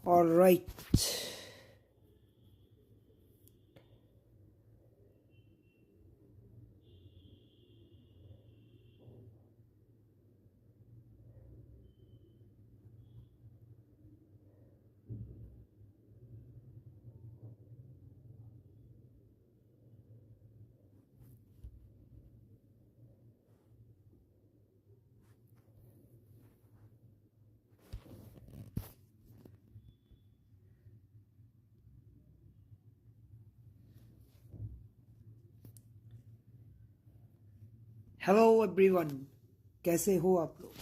All right. Hello everyone, कैसे हो आप लोग?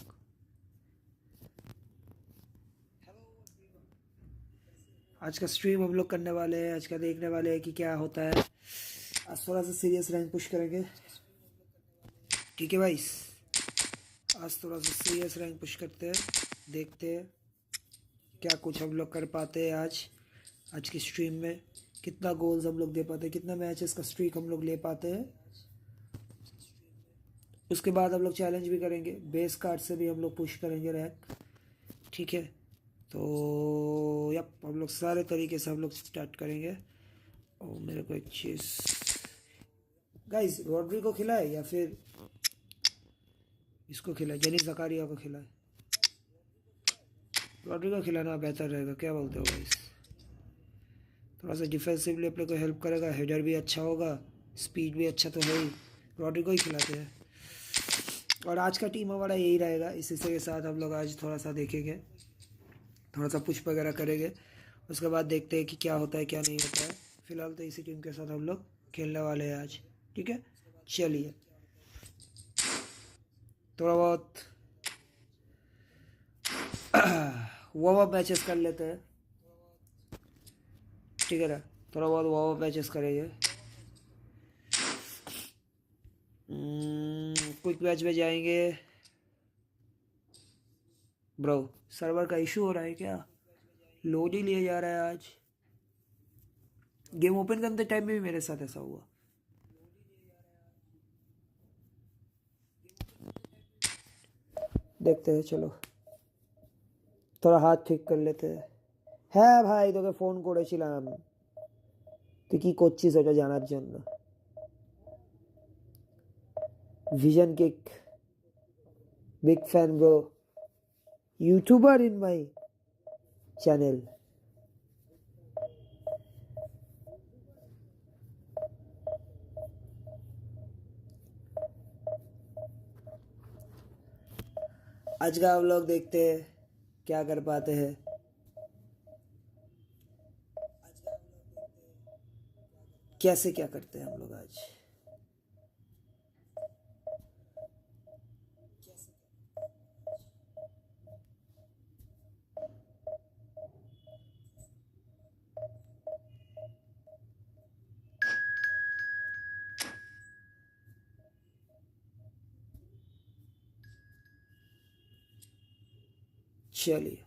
आज का स्ट्रीम हम लोग करने वाले हैं, आज का देखने वाले हैं कि क्या होता है। आज थोड़ा सा सीरियस रैंक पुश करेंगे, ठीक है भाई? आज थोड़ा सा सीरियस रैंक पुश करते हैं, देखते हैं क्या कुछ हम लोग कर पाते हैं आज की स्ट्रीम में। कितना गोल्स हम लोग दे पाते हैं, कितना मैचेस का स्ट्रीक हम लोग ले पाते हैं। उसके बाद हम लोग चैलेंज भी करेंगे, बेस कार्ड से भी हम लोग पुश करेंगे रैंक, ठीक है? तो यप, हम लोग सारे तरीके से हम लोग स्टार्ट करेंगे। और मेरे को एक चीज़ गाइस, रॉड्री को खिलाए या फिर इसको खिलाए, जेनिस जकारिया को खिलाए? रॉड्री को खिलाना बेहतर रहेगा, क्या बोलते हो गाइस? थोड़ा सा डिफेंसिवली अपने को हेल्प करेगा, हेडर भी अच्छा होगा, स्पीड भी अच्छा तो है ही। रॉड्री को ही खिलाते हैं। और आज का टीम हमारा यही रहेगा, इसी के साथ हम लोग आज थोड़ा सा देखेंगे, थोड़ा सा पुश वगैरह करेंगे। उसके बाद देखते हैं कि क्या होता है क्या नहीं होता है। फिलहाल तो इसी टीम के साथ हम लोग खेलने वाले हैं आज, ठीक है? चलिए थोड़ा बहुत वार्म अप मैचेस कर लेते हैं, ठीक है ना? थोड़ा बहुत वार्म अप मैचेस करेंगे। क्विक मैच में जाएंगे। ब्रो, सर्वर का इशू हो रहा है क्या? लोड ही लिया जा रहा है आज। गेम ओपन करते टाइम में भी मेरे साथ ऐसा हुआ। देखते हैं, चलो थोड़ा हाथ ठीक कर लेते हैं। হ্যাঁ ভাই, তোকে ফোন করেছিলাম, তুই কি করছিস ওটা জানার জন্য। Vision kick, big fan bro, YouTuber in my channel. आज का हम लोग देखते हैं क्या कर पाते हैं। कैसे क्या करते हैं हम लोग आज। चलिए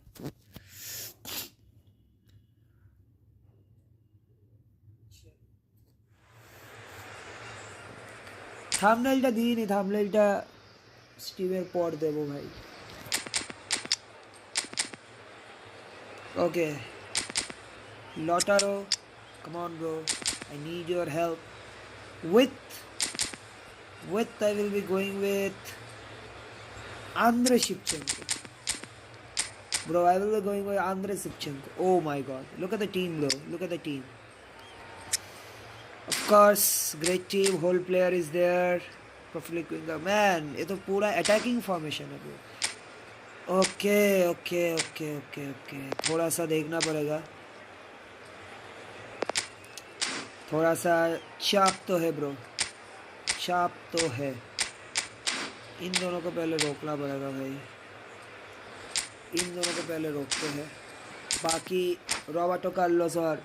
থাম্বনেইলটা দিইনি, থাম্বনেইলটা স্ট্রিমের পর দেবো ভাই। Okay Lautaro, come on bro, I need your help with I will be going with Andrei Shevchenko. Bro, I will be going with Andrei Shevchenko. Oh my god, look at the team bro, look at the team. Of course, great team, whole player is there, prolific winger. Man, ये तो पूरा attacking formation है bro. Okay okay okay okay okay, थोड़ा सा देखना पड़ेगा, थोड़ा सा चाप तो है ब्रो, चाप तो है। इन दोनों को पहले रोकना पड़ेगा भाई, इन दोनों को पहले रोकते हैं, बाकी रॉबर्टो कार्लोस और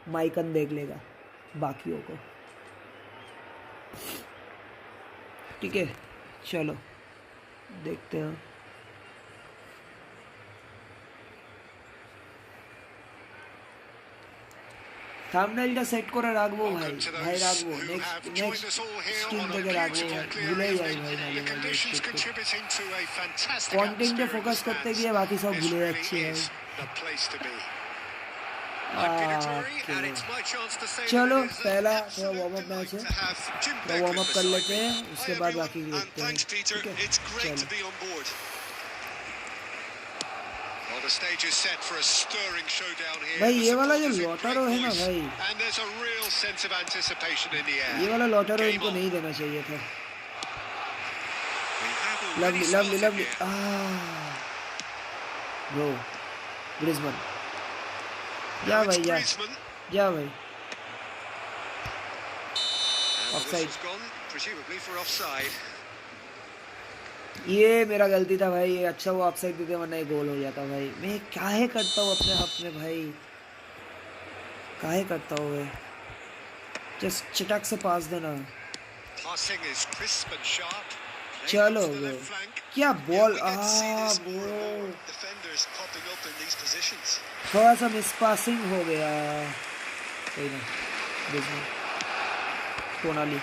माइकन देख लेगा बाकियों को, ठीक है? चलो देखते हैं। থাম্বনেইলটা সেট করে রাখবো ভাই, ভাই রাখবো, নেক্সট স্ট্রিম থেকে রাখবো, ভুলে যাই ভাই, কন্টেন্টে ফোকাস করতে গিয়ে বাকি সব ভুলে যাচ্ছি ভাই। चलो पहला थोड़ा वार्म अप मैच है, थोड़ा वार्म अप कर लेते हैं, उसके बाद बाकी देखते हैं। ठीक है चलो। भाई ये वाला जो लॉटरो है ना भाई, ये वाला लॉटरो इनको नहीं देना चाहिए था। Lovely lovely lovely bro, Griezmann जा भाई जा जा भाई। ऑफसाइड, ये मेरा गलती था भाई, ये अच्छा वो ऑफसाइड देते वरना ये गोल हो जाता भाई। मैं काहे करता हूँ अपने हक में भाई, काहे करता हूँ? जस्ट चिटक से पास देना। चलो वो क्या बॉल, थोड़ा सा मिस पासिंग हो गया। कोई ना, टोनाली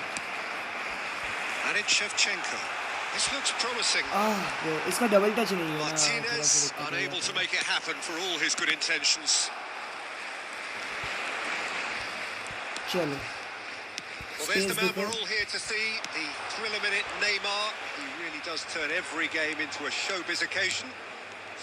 वो इसका डबल टच नहीं है चलो There's the man we're all here to see, the thriller-minute Neymar. He really does turn every game into a showbiz occasion.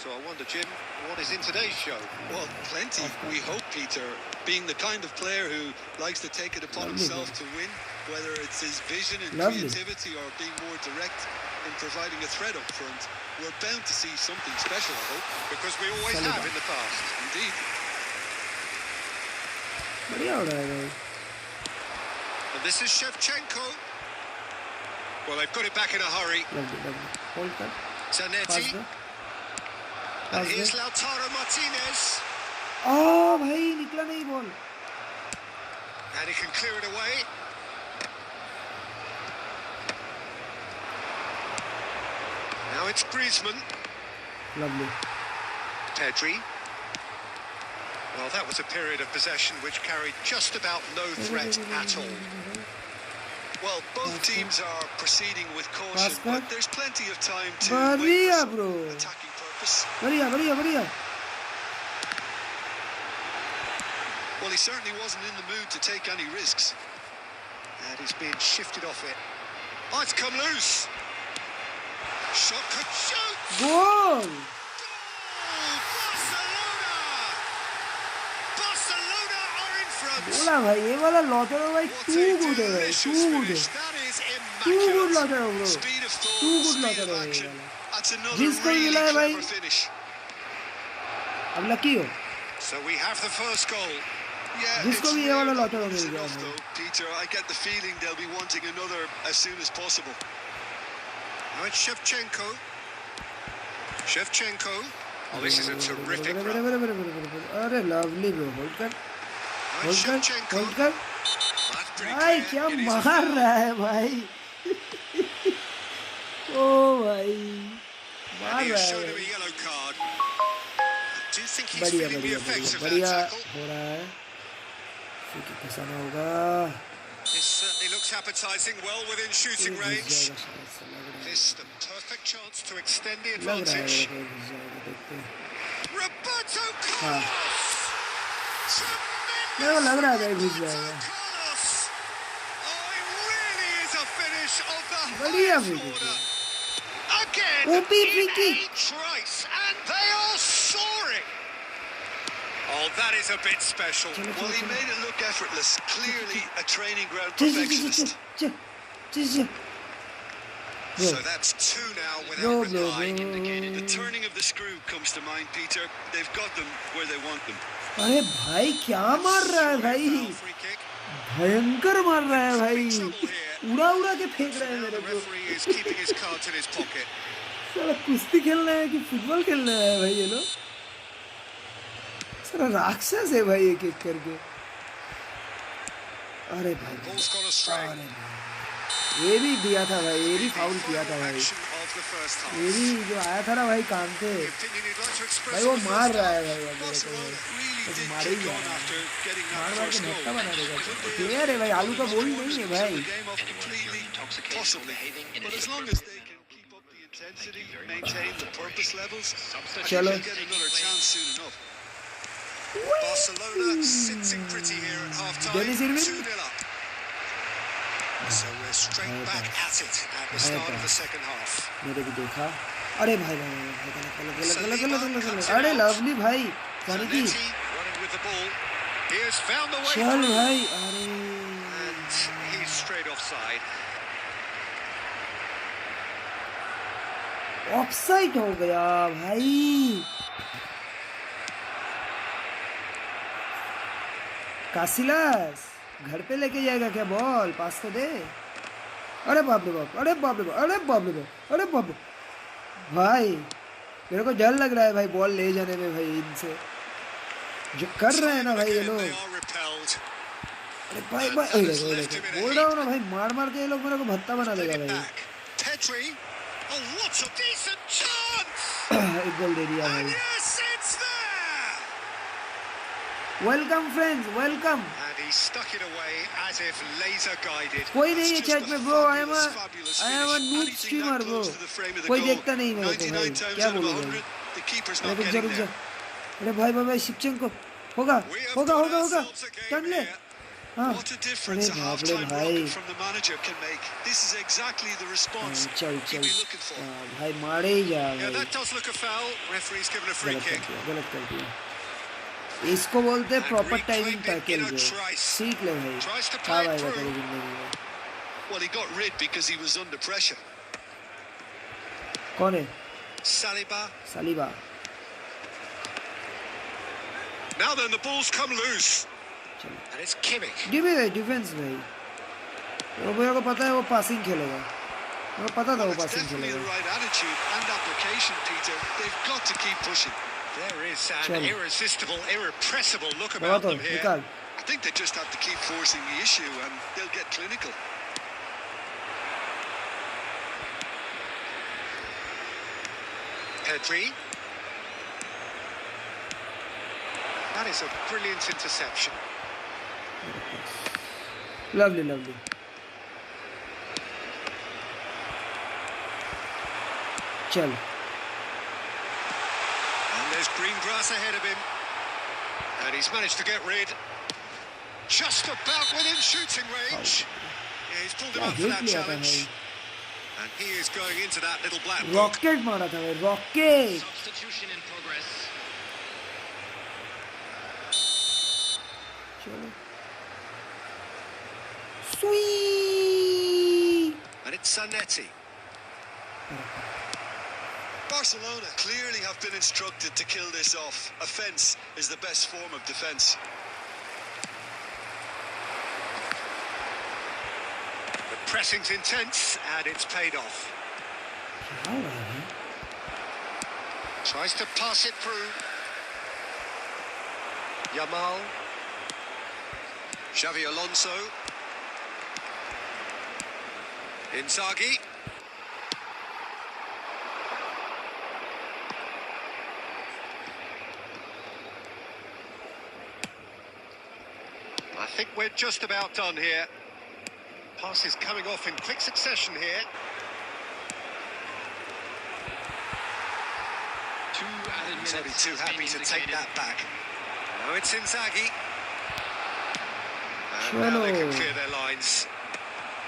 So I wonder, Jim, what is in today's show? Well, plenty, we hope, Peter. Being the kind of player who likes to take it upon himself to win, whether it's his vision and creativity or being more direct in providing a threat up front, we're bound to see something special, I hope. Because we always have in the past. Indeed. बढ़िया हो रहा है भाई। And this is Shevchenko. Well, they've got it back in a hurry. Zanetti. And here's Lautaro Martinez. Oh, भाई निकला नहीं ball. And he can clear it away. Now it's Griezmann. Lovely. Pedri. Well, that was a period of possession which carried just about no threat at all. Well, both teams are proceeding with caution, but there's plenty of time to wait for some attacking purpose. बढ़िया। Well, he certainly wasn't in the mood to take any risks. And he's being shifted off it. Oh, it's come loose. Shot could shoot. Goal! बोला भाई ये वाला लॉटरो भाई too good है भाई, too good Lautaro bro, too good Lautaro है ये वाला। जिसको मिला है भाई अब लकी हो। So we have the first goal. जिसको भी ये वाला लॉटरो मिल गया है। Peter, I get the feeling they'll be wanting another as soon as possible. Now it's Shevchenko. Oh, this is a terrific run. अरे lovely bro, hold कर। भाई क्या मार रहा है भाई। ओ भाई मार रहा है। बढ़िया हो रहा है। फसाना होगा। This certainly looks appetizing, well within shooting range. This the perfect chance to extend the advantage. Roberto Carlos. मेरे को लग रहा है घुस जाएगा। बढ़िया OP free kick. Oh, that is a bit special. Well, he made it look effortless. Clearly a training ground perfectionist. So that's two now without reply. The turning of the screw comes to mind, Peter. They've got them where they want them. अरे भाई क्या मार रहा है भाई, भयंकर मार रहा है भाई, उड़ा के फेंक रहा है मेरे को। साला कुश्ती खेलना है कि फुटबॉल खेलना है भाई ये लोग, साला राक्षस है भाई एक एक करके। अरे भाई ये भी दिया था भाई, ये भी फाउल किया था भाई, ये भी जो आया था ना भाई काम पे भाई वो मार रहा है भाई, मार ही मार के भट्टा बना देगा। प्लेयर है भाई, आलू का बोल नहीं है भाई। Intensity, maintain the purpose levels. Chalo. He'll get another chance soon enough. Barcelona sitting pretty here at half-time, Dennis Irwin. 2-0 up. So we're straight back at it at the start of the second half. मेरे भी देखा अरे भाई भाई गलत अरे lovely भाई जानी की Zanetti running with the ball. He has found the way चल through. भाई अरे And he's straight offside. Offside हो गया भाई कासिलास घर पे लेके जाएगा क्या बॉल पास तो दे अरे बाप रे बाप अरे बाप रे बाप अरे बाप रे बाप अरे बाप रे भाई मेरे को डर लग रहा है भाई बॉल ले जाने में भाई इनसे जो कर रहे हैं ना भाई ये लोग They are repelled. अरे भाई भाई बोल रहा हूँ ना भाई मार मार के ये लोग मेरे को भत्ता बना देगा भाई Back. Pedri. Oh, what a decent chance! एक गोल दे दिया And भाई yes, it's there! Welcome friends welcome And he stuck it away as if laser guided. कोई नहीं है That's चैट just में a bro I am fabulous noob finish. Streamer Anything bro that close to the frame of the कोई goal, देखता नहीं मेरे को भाई 99 times क्या out of बोलूं भाई 100, the keeper's अरे not रुक जा getting रुक जा there. अरे भाई भाई भाई शिवचेंको होगा We have होगा got होगा होगा ourselves a game टर्न ले here. हाँ What a अरे difference a बाप रे half-time भाई rocket from the manager can make. This is exactly the response चल he'd चल be looking for. भाई मारे ही जा Yeah, भाई that does look a foul. Referee's given a free गलत कर kick. दिया गलत कर दिया इसको बोलते हैं प्रॉपर टाइमिंग टैकल जो सीख ले भाई क्या आएगा तेरी जिंदगी में Well, he got rid because he was under pressure. कौन है Saliba. Saliba Now then, the ball's come loose. चलो And it's Kimmich. डिफेंस भाई वो मेरे को पता है वो पासिंग खेलेगा मेरे को पता था Well, वो it's पासिंग definitely the खेलेगा right attitude and application, Peter. They've got to keep pushing. There is an Chalo. irresistible, irrepressible look दबा about तो them here. निकाल I think they just have to keep forcing the issue and they'll get clinical. Pedri. That is a brilliant interception. Lovely lovely चल And there's green grass ahead of him. And he's managed to get rid. Just about within shooting range. Yeah, he's pulled him क्या up for hit that लिया था challenge. भाई And he is going into that little black book. Rocket मारा था भाई rocket Substitution in progress. चलो सुई And it's Zanetti. Barcelona clearly have been instructed to kill this off. Offence is the best form of defence. The pressing's intense and it's paid off. क्या हो रहा है Tries to pass it through. Yamal. Xavi Alonso. Inzaghi. I think we're just about done here. Pass is coming off in quick succession here. He's only too happy to take that back. Now it's Inzaghi. And now they can clear their lines.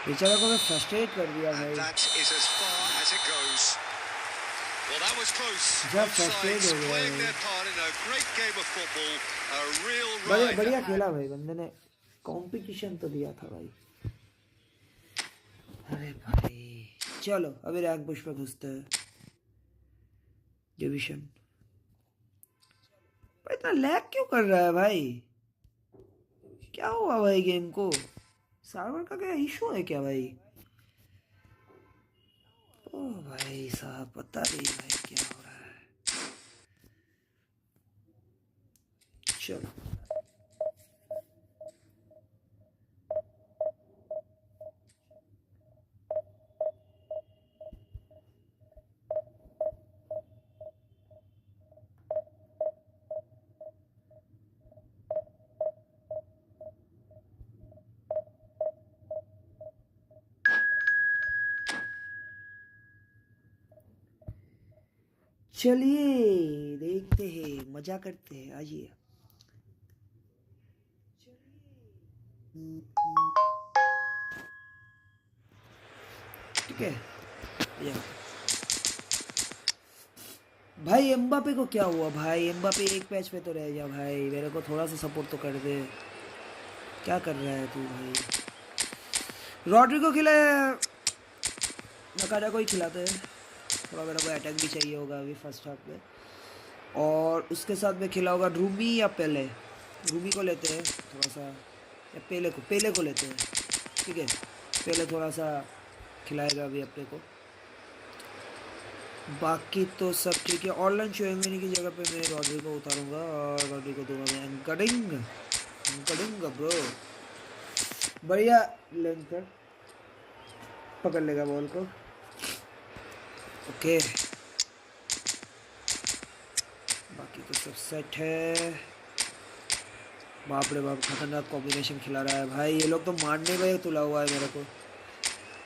बेचारा को मैं frustrate कर दिया And भाई that is as far as it goes. Well, that was close. जब Both frustrated sides हो गया playing है। their part in a great game of football. A real बढ़िया ride. बढ़िया खेला भाई बंदे ने कंपटीशन तो दिया था भाई अरे भाई चलो अभी रैंक पुश पे घुसते हैं डिवीजन भाई इतना लैग क्यों कर रहा है भाई क्या हुआ भाई गेम को सर्वर का क्या इशू है क्या भाई ओ भाई साहब पता नहीं भाई क्या हो रहा है चलो चलिए देखते हैं, मजा करते हैं, आइए। ठीक है ये भाई, एम्बापे को क्या हुआ भाई? एम्बापे एक मैच पे तो रह जा भाई, मेरे को थोड़ा सा सपोर्ट तो कर दे। क्या कर रहा है तू भाई? रॉड्रिगो खिलाए, नकारा को ही खिलाते हैं। थोड़ा मेरे को अटैक भी चाहिए होगा अभी फर्स्ट हाफ में, और उसके साथ में खिला होगा रूमी या पेले। रूमी को लेते हैं थोड़ा सा, या पेले को लेते हैं। ठीक है, पेले थोड़ा सा खिलाएगा अभी अपने को। बाकी तो सब ठीक है। ऑनलाइन शोएंगे की जगह पे मैं रॉड्रिगो उतारूंगा और रॉड्रिगो दूंगा मैं एंकडिंग ब्रो। बढ़िया लेंथ पर पकड़ लेगा बॉल को। ओके, बाकी तो सब सेट है। बाप रे बाप, खतरनाक कॉम्बिनेशन खिला रहा है भाई। ये लोग तो मारने में तुला हुआ है मेरे को।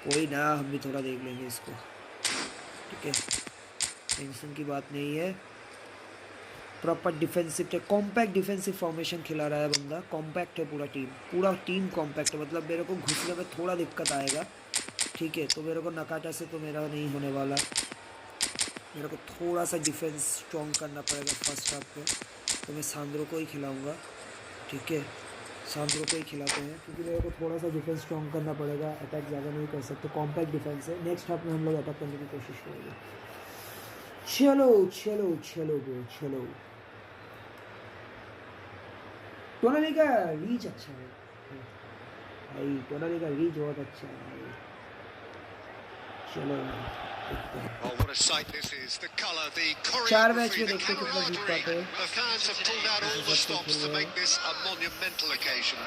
कोई ना, हम भी थोड़ा देख लेंगे इसको। ठीक है, टेंशन की बात नहीं है। Proper defensive, compact defensive formation खिला रहा है बंदा। कॉम्पैक्ट है पूरा टीम कॉम्पैक्ट है। मतलब मेरे को घुसने में थोड़ा दिक्कत आएगा। ठीक है, तो मेरे को नकाटा से तो मेरा नहीं होने वाला। मेरे को थोड़ा सा डिफेंस स्ट्रॉन्ग करना पड़ेगा फर्स्ट हाफ में, तो मैं सांद्रो को ही खिलाऊंगा। ठीक है, सांद्रो को ही खिलाते हैं, क्योंकि मेरे को थोड़ा सा डिफेंस स्ट्रॉन्ग करना पड़ेगा। अटैक ज़्यादा नहीं कर सकते, कॉम्पैक्ट डिफेंस है। नेक्स्ट हाफ में हम लोग अटैक करने की कोशिश करेंगे। चलो ब्रो। टोनाली का रीच अच्छा है भाई, टोनाली का रीच बहुत अच्छा है भाई। चलो Oh, what a sight this is. The colour, the चार मैच choreography, में the देखते कितना जीत पाते camaraderie. हैं। The fans have pulled out all the stops to make this a monumental occasion.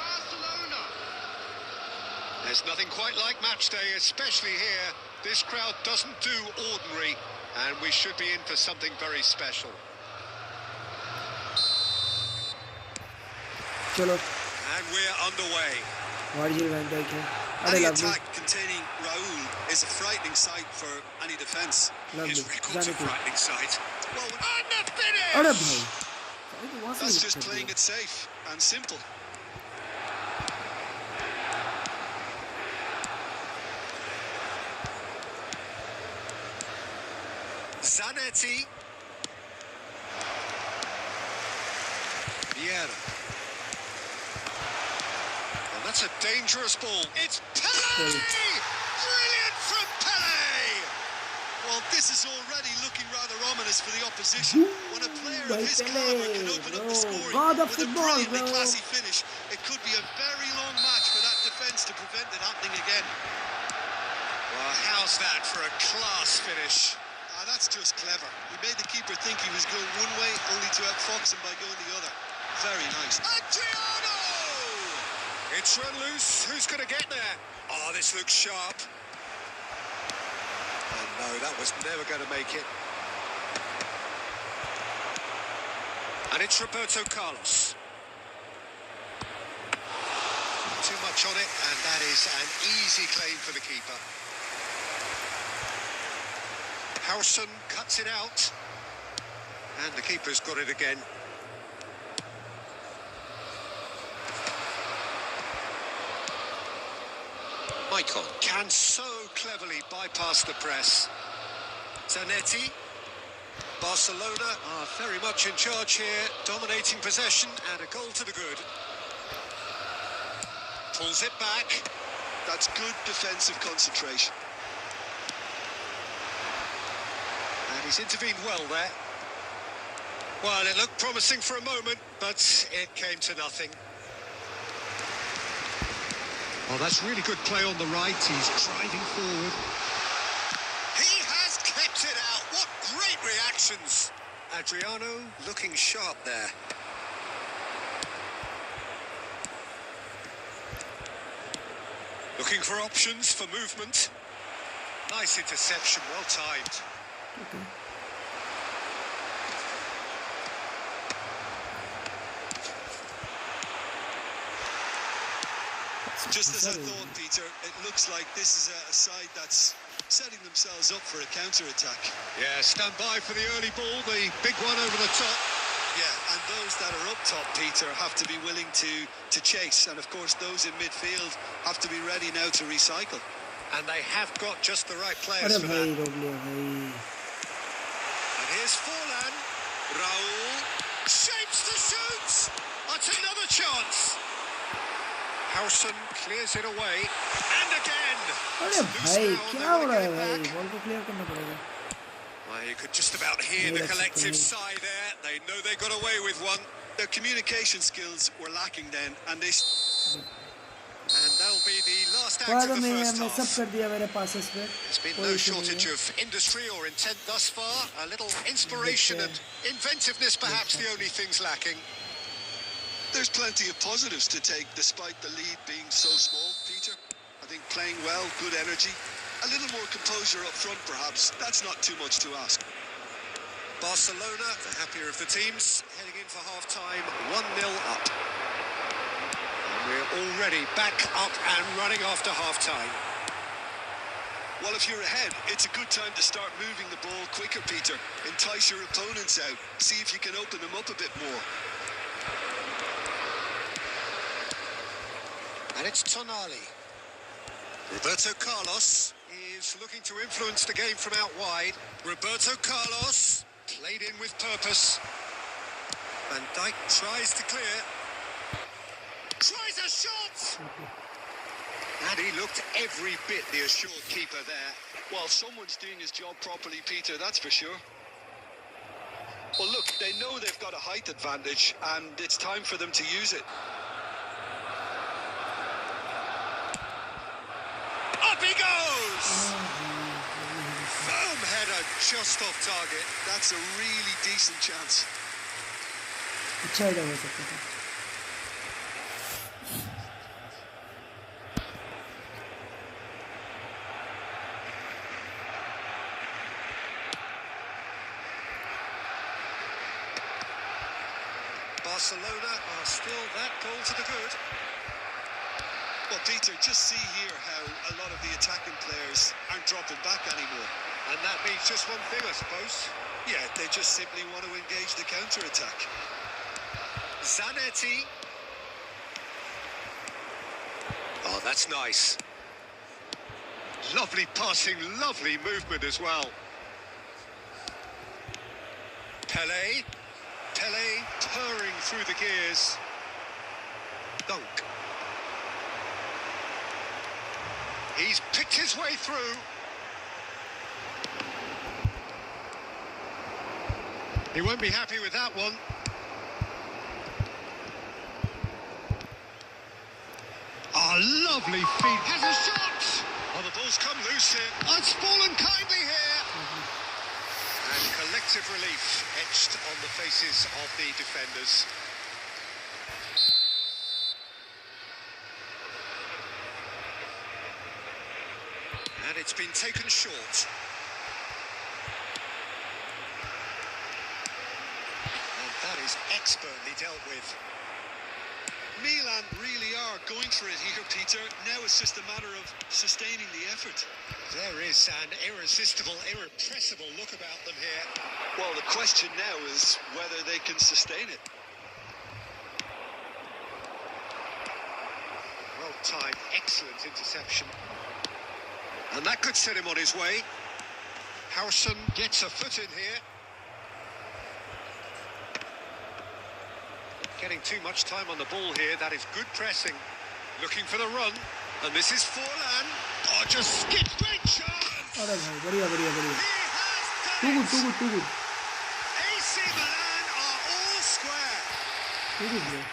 There's nothing quite like match day, especially here. This crowd doesn't do ordinary, and we should be in for something very special. चलो, And we're underway. Virgil van Dijk है। Any lovely, attack containing Raul is a frightening sight for any defence. lovely, His record's a Zanity। frightening sight. Well, And the finish! अरे भाई, that's just playing it safe and simple. Zanetti. Vieira. Well, that's a dangerous ball. It's Pele! Brilliant from Pele! Well, this is already looking rather ominous for the opposition. When a player of his caliber can open up the scoring with a brilliantly classy finish, it could be a very long match for that defence to prevent it happening again. Well, how's that for a class finish? That's just clever. He made the keeper think he was going one way, only to outfox him by going the other. Very nice. Adriano! It's run loose. Who's going to get there? Oh, this looks sharp. Oh, no, that was never going to make it. And it's Roberto Carlos. Too much on it, and that is an easy claim for the keeper. Howson cuts it out, and the keeper's got it again. Michael can so cleverly bypass the press. Zanetti. Barcelona are very much in charge here, dominating possession, and a goal to the good. Pulls it back. That's good defensive concentration. And he's intervened well there. Well, it looked promising for a moment, but it came to nothing. Oh, that's really good play on the right. He's driving forward. He has kept it out. What great reactions. Adriano looking sharp there. Looking for options for movement. Nice interception, well timed. Okay. Just as I thought, Peter, it looks like this is a side that's setting themselves up for a counter-attack. Yeah, stand by for the early ball, the big one over the top. Yeah, and those that are up top, Peter, have to be willing to chase. And, of course, those in midfield have to be ready now to recycle. And they have got just the right players अरे for भाई that. रोक लिया भाई And here's Forlan. Raul shapes the shoot. That's another chance. Howson clears it away. And again. अरे भाई क्या हो रहा है भाई बॉल को क्लियर करना पड़ेगा Well, you could just about hear the collective sigh there. They know they got away with one. Their communication skills were lacking then, and that'll be the last act बाद of the में first मैं सब half. कर दिया मेरे passes पे There's been no shortage of industry or intent thus far. A little inspiration and inventiveness, perhaps the only things lacking. there's plenty of positives to take despite the lead being so small, Peter. I think playing well, good energy, a little more composure up front perhaps. That's not too much to ask. Barcelona, the happier of the teams, heading in for half-time, 1-0 up. And we're already back up and running after half-time. Well, if you're ahead, it's a good time to start moving the ball quicker, Peter. Entice your opponents out. See if you can open them up a bit more. And it's Tonali. Roberto Carlos is looking to influence the game from out wide. Roberto Carlos played in with purpose. Van Dijk tries to clear. Tries a shot! And he looked every bit the assured keeper there. Well, someone's doing his job properly, Peter, that's for sure. Well, look, they know they've got a height advantage, and it's time for them to use it. Up he goes! Firm header just off target. That's a really decent chance. अच्छा ही हो सकता था Barcelona are still that goal to the good. Well, Peter, just see here how a lot of the attacking players aren't dropping back anymore. And that means just one thing, I suppose. Yeah, they just simply want to engage the counter-attack. Zanetti. Oh, that's nice. Lovely passing, lovely movement as well. Pele. Pele purring through the gears. Dunk. He's picked his way through. He won't be happy with that one. Oh, lovely feet. Has a shot! Oh, the ball's come loose here. Oh, it's fallen kindly here. And collective relief etched on the faces of the defenders. And it's been taken short. And that is expertly dealt with. Milan really are going for it here, Peter. Now it's just a matter of sustaining the effort. There is an irresistible, irrepressible look about them here. Well, the question now is whether they can sustain it. Well timed, excellent interception. And that could set him on his way. Howson gets a foot in here. Getting too much time on the ball here. That is good pressing. Looking for the run. And this is Forlan. Oh, just skip. Great chance. अरे भाई बढ़िया बढ़िया बढ़िया He has too done good it. AC Milan are all square. too good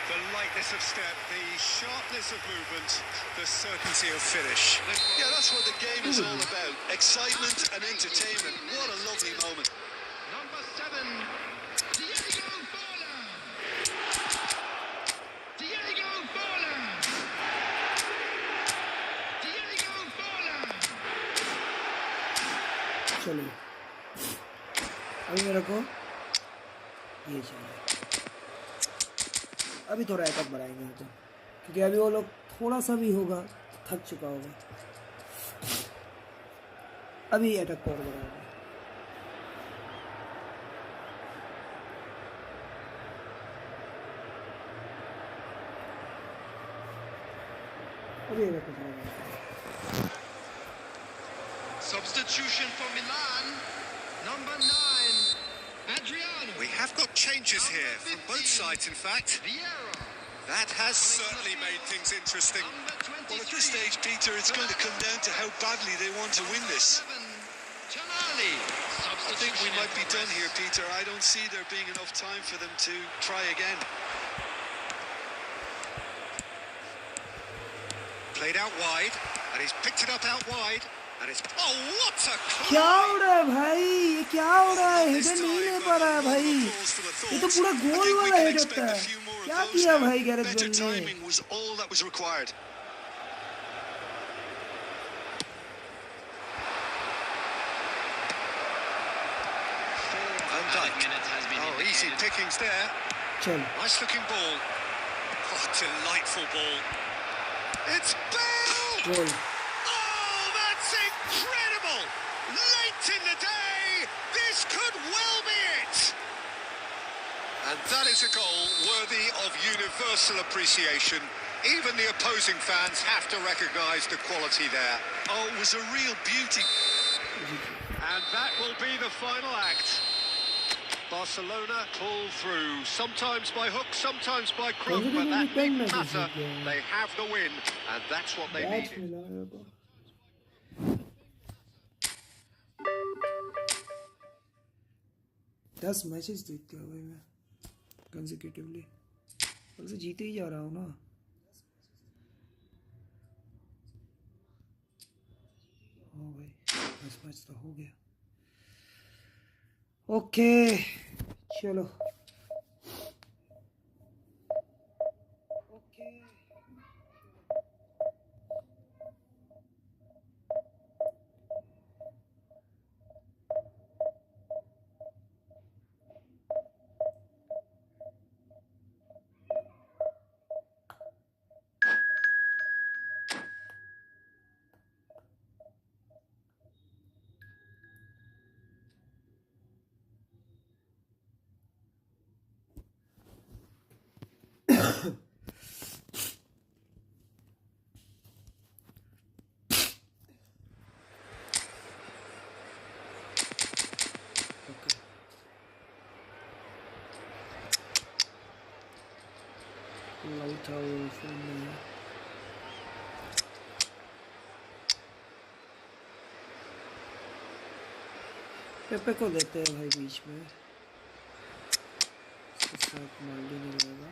The lightness of step, the sharpness of movement, the certainty of finish. Yeah, that's what the game is all about. Excitement and entertainment. What a lovely moment. Number 7. Diego Forlan! Diego Forlan! Diego Forlan! चलो अभी मेरे को ये चाहिए अभी थोड़ा attack बढ़ाएंगे तो क्योंकि अभी वो लोग थोड़ा सा भी होगा थक चुका होगा अभी अटैक पावर बढ़ाएगा। अभी अटैक बढ़ाएगा। Substitution for Milan. Number 9. Adriano. We have got changes here from both sides, in fact. Vieira. That has certainly made things interesting. Well, at this stage, Peter, it's going to come down to how badly they want to win this. Tonali. I think we might be done here, Peter. I don't see there being enough time for them to try again. Played out wide, and he's picked it up out wide. And it's what a क्या हो रहा है भाई? ये क्या हो रहा है? हेडर नहीं ले पा रहा है भाई। ये तो पूरा गोल वाला हेड होता है। क्या किया भाई गैरेथ बेल ने? Timing was all that was required. Van Dijk. Oh, easy pickings there. चल। Nice looking ball. Oh, delightful ball. It's Bale! Goal. Oh, that's incredible! Late in the day, this could well be it. And that is a goal worthy of universal appreciation. Even the opposing fans have to recognise the quality there. Oh, it was a real beauty. And that will be the final act. Barcelona pull through, sometimes by hook, sometimes by crook, but that didn't matter. They have the win, and that's what they needed. 10 matches जीत गया भाई मैं consecutively. कल से जीते ही जा रहा हूँ ना। हाँ भाई 10 मैच तो हो गया। ओके चलो। Lautaro for me. पेपे को देते हैं भाई बीच में। इसके साथ माल्डी नहीं रहेगा।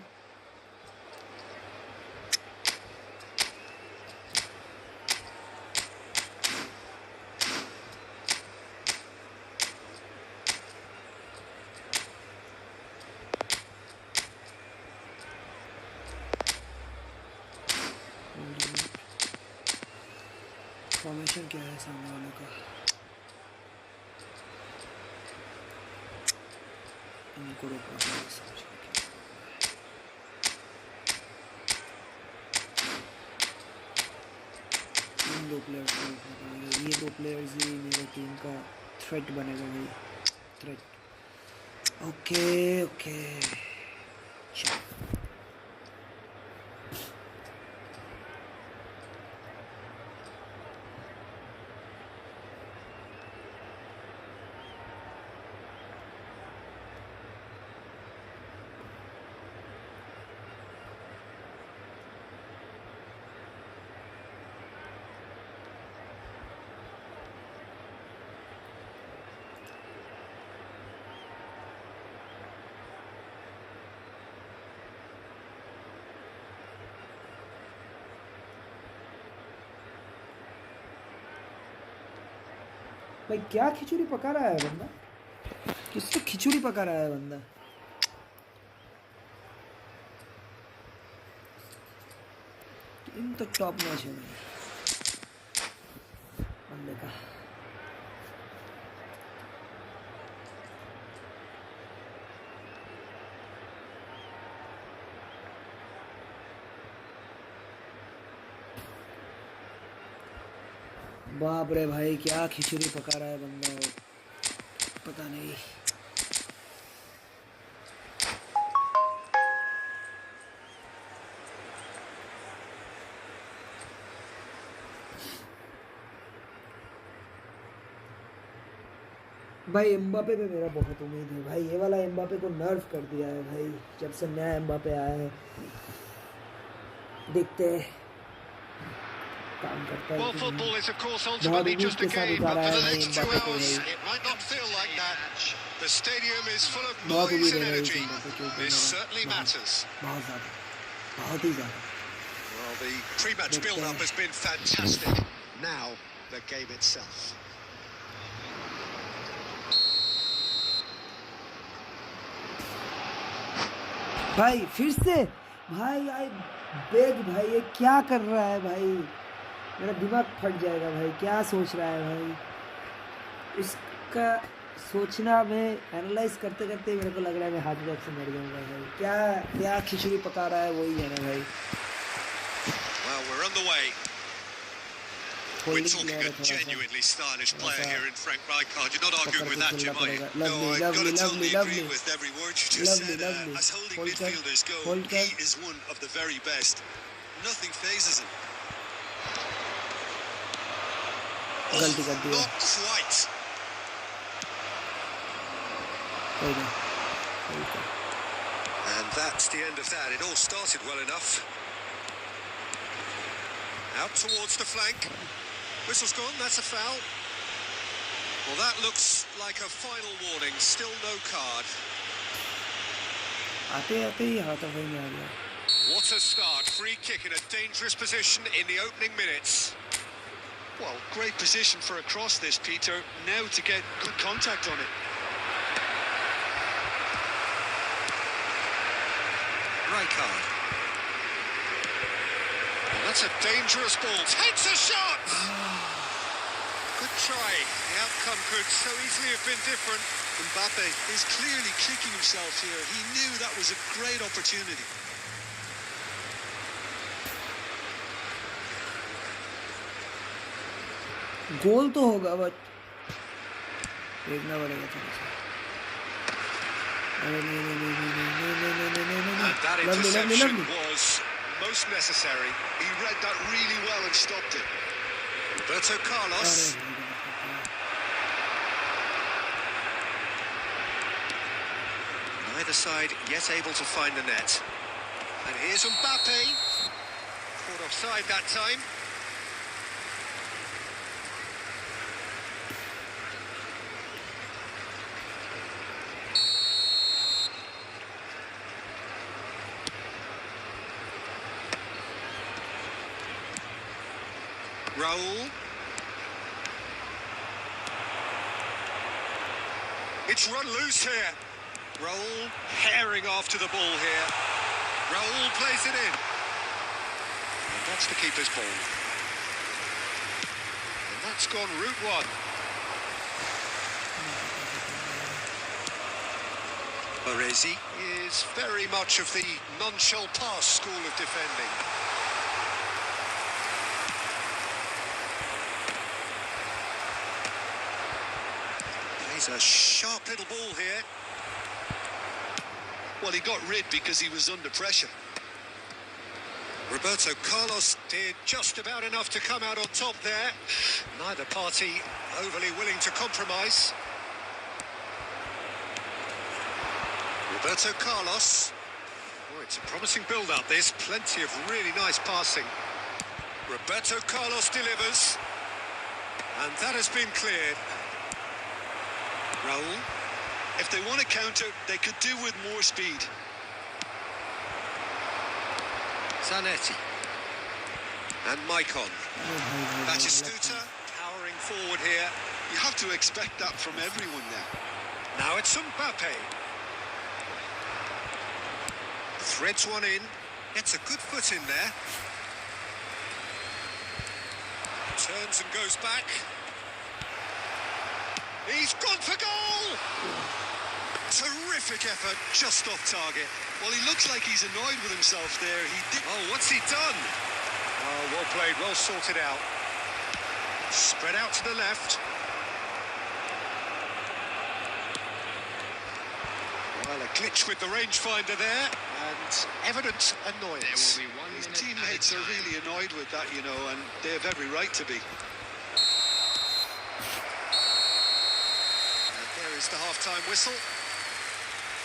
फॉर्मेशन क्या है सामने वाले का? इनको रोकना पड़ेगा समझ के। इन दो प्लेयर्स को रोकना पड़ेगा। ये दो प्लेयर्स ही मेरे टीम का थ्रेट बनेगा भाई। थ्रेट। ओके ओके चलो। भाई क्या खिचड़ी पका रहा है बंदा? किससे खिचड़ी पका रहा है बंदा? इन तो टॉप मैच है बंदे का। बाप रे भाई, क्या खिचड़ी पका रहा है बंदा, पता नहीं। भाई एम्बापे पे मेरा बहुत उम्मीद है भाई, ये वाला एम्बापे को नर्व कर दिया है भाई, जब से नया एम्बापे आया है। देखते हैं काम करता है। Well, football is of course बहुत ultimately उम्मीद just के a साथ game, उतारा but for है the भाई next 2 एम्बापे को hours, भाई, it might not feel like that. The stadium is full of बहुत noise उम्मीद and है भाई इस energy. एम्बापे के ऊपर This मेरा, certainly matters. बहुत ज़्यादा, बहुत ही ज़्यादा। Well, the pre-match देखते build-up हैं। has been fantastic. Now, the game itself. भाई फिर से भाई, आई बेग भाई, ये क्या कर रहा है भाई, मेरा दिमाग फट जाएगा भाई, क्या सोच रहा है भाई। इसका सोचना में एनालाइज करते करते मेरे को लग रहा है मैं हार्ट अटैक से मर जाऊंगा भाई। क्या क्या खिचड़ी पका रहा है, वही है ना भाई। Well, we're on the way. We're talking a genuinely stylish player here in Frank Rijkaard. You're not arguing with that, Jim, are you? No, I've got to totally agree with every word you just said. As holding midfielders go, he is one of the very best. Nothing phases him. गलती कर दी है। Not quite. And that's the end of that. It all started well enough. Out towards the flank. Whistle's gone, that's a foul. Well, that looks like a final warning. Still no card. आते आते ही हाथ में आ गया। What a start. Free kick in a dangerous position in the opening minutes. Well, great position for a cross this, Peter. Now to get good contact on it. Rijkaard. Well, that's a dangerous ball. Takes a shot! Good try. The outcome could so easily have been different. Mbappe is clearly kicking himself here. He knew that was a great opportunity. गोल तो होगा but देखना पड़ेगा थोड़ा सा। And that interception was most necessary. He read that really well and stopped it. Roberto Carlos. Neither side yet able to find the net. And here's Mbappe. Caught offside that time. Raul. It's run loose here. Raul herring after the ball here. Raul plays it in. And that's the keeper's ball. And that's gone route one. Baresi is very much of the non-shall pass school of defending. He's a sharp little ball here. Well, he got rid because he was under pressure. Roberto Carlos did just about enough to come out on top there. Neither party overly willing to compromise. Roberto Carlos. Oh, it's a promising build-up, this. Plenty of really nice passing. Roberto Carlos delivers. And that has been cleared. Raul. If they want to counter, they could do with more speed. Zanetti. And Maicon. Batistuta powering forward here. You have to expect that from everyone now. Now it's Mbappe. Threads one in. Gets a good foot in there. Turns and goes back. He's gone for goal! Terrific effort, just off target. Well, he looks like he's annoyed with himself there. Oh, what's he done? Oh, well played, well sorted out. Spread out to the left. Well, a glitch with the rangefinder there, and evident annoyance. There will be 1 His minute teammates at are a time. really annoyed with that, you know, and they have every right to be. And there is the half-time whistle.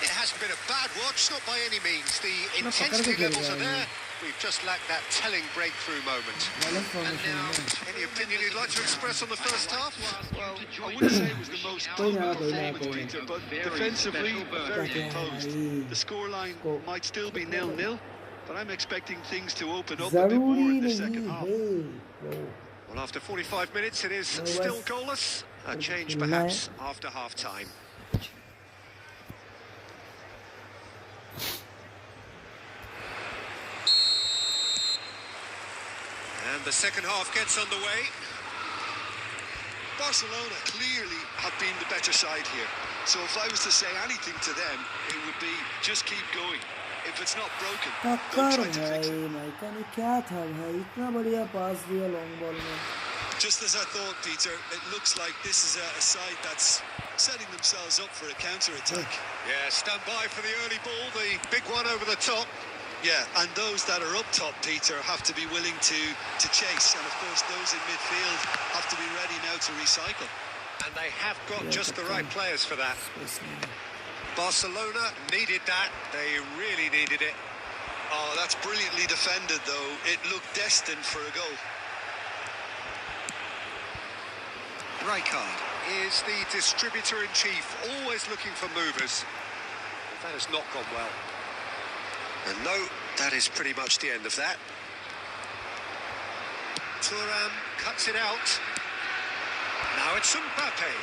It hasn't been a bad watch, not by any means. The intensity levels are there. We've just lacked that telling breakthrough moment. Any opinion you'd like to express on the first half? Well, I wouldn't say it was the most dominant performance, Peter, but defensively, very composed. The scoreline might still be 0-0, but I'm expecting things to open up a bit more in the second half. Well, after 45 minutes, it is still goalless. A change, perhaps, after half-time. And the second half gets underway. Barcelona clearly have been the better side here. So if I was to say anything to them, it would be just keep going. If it's not broken, don't try to fix it. Mica ने क्या था भाई इतना बढ़िया पास दिया long ball में Just as I thought, Peter, it looks like this is a side that's setting themselves up for a counter-attack. Yeah, stand by for the early ball, the big one over the top. Yeah, and those that are up top, Peter, have to be willing to chase. And of course, those in midfield have to be ready now to recycle. And they have got just the right players for that. Barcelona needed that. They really needed it. Oh, that's brilliantly defended, though. It looked destined for a goal. Rijkaard is the distributor-in-chief, always looking for movers. That has not gone well. And no, that is pretty much the end of that. Thuram cuts it out. Now it's Mbappe,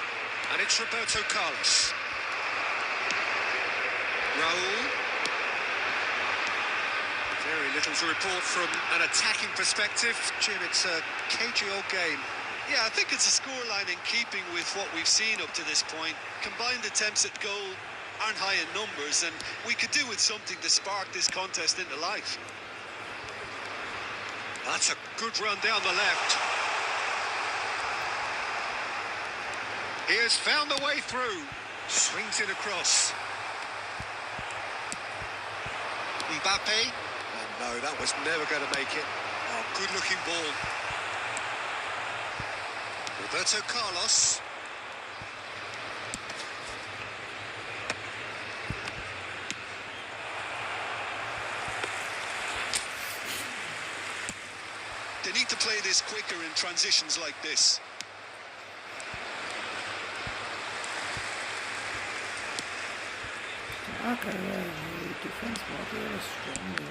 and it's Roberto Carlos. Raul. Very little to report from an attacking perspective. Jim, it's a cagey old game. Yeah, I think it's a scoreline in keeping with what we've seen up to this point. Combined attempts at goal aren't high in numbers, and we could do with something to spark this contest into life. That's a good run down the left. He has found a way through. Swings it across. Mbappe. Oh no, that was never going to make it. Oh, good-looking ball. Roberto Carlos. They need to play this quicker in transitions like this.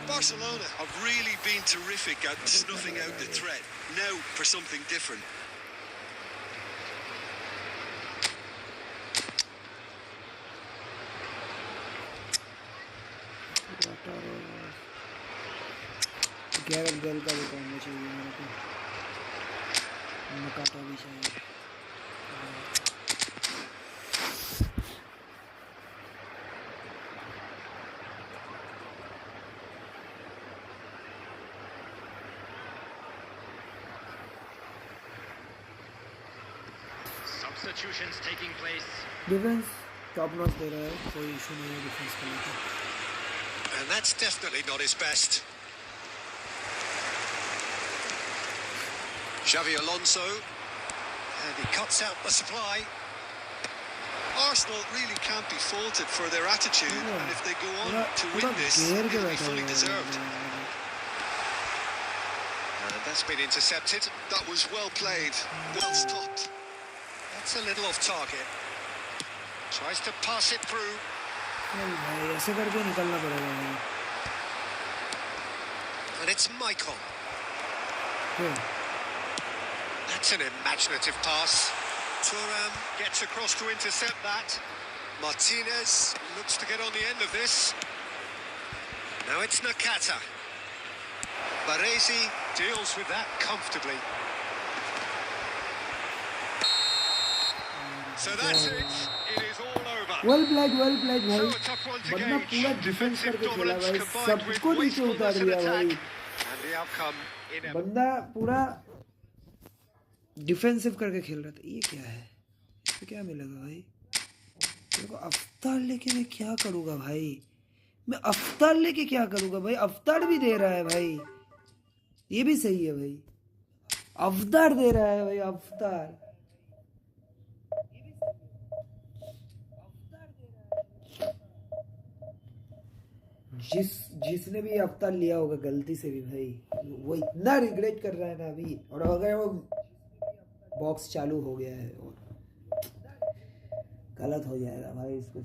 Barcelona have really been terrific at snuffing out the threat. Now for something different. Gareth Bale का भी combo चाहिए मेरे को नकाटा भी चाहिए Substitutions taking place. Defence top notch दे रहा है कोई इशू नहीं है डिफेंस के लिए And that's definitely not his best. Xavi Alonso, and he cuts out the supply. Arsenal really can't be faulted for their attitude, and if they go on to win this, it'll be fully deserved. And that's been intercepted. That was well played, well stopped. That's a little off target. Tries to pass it through. भाई ऐसे करके निकलना पड़ेगा भाई And it's Maicon. That's an imaginative pass. Thuram gets across to intercept that. Martinez looks to get on the end of this. Now it's Nakata. Baresi deals with that comfortably. So that's it. It is all over. Well played भाई So a tough one to बंदा gauge. पूरा defence Defensive करके खेला dominance भाई combined with सबको नीचे उतार wastefulness in दिया भाई attack. And the outcome inevitable. बंदा पूरा डिफेंसिव करके खेल रहा था। ये क्या है, इसमें क्या मिलेगा भाई मेरे को? अवतार लेके मैं क्या करूँगा भाई? मैं अवतार लेके क्या करूँगा भाई? अवतार भी दे रहा है भाई, ये भी सही है भाई। अवतार दे रहा है भाई, अवतार। जिसने भी अवतार लिया होगा गलती से भी भाई, वो इतना रिग्रेट कर रहा है ना अभी। और अगर वो बॉक्स चालू हो गया है और गलत हो जाएगा भाई, उसके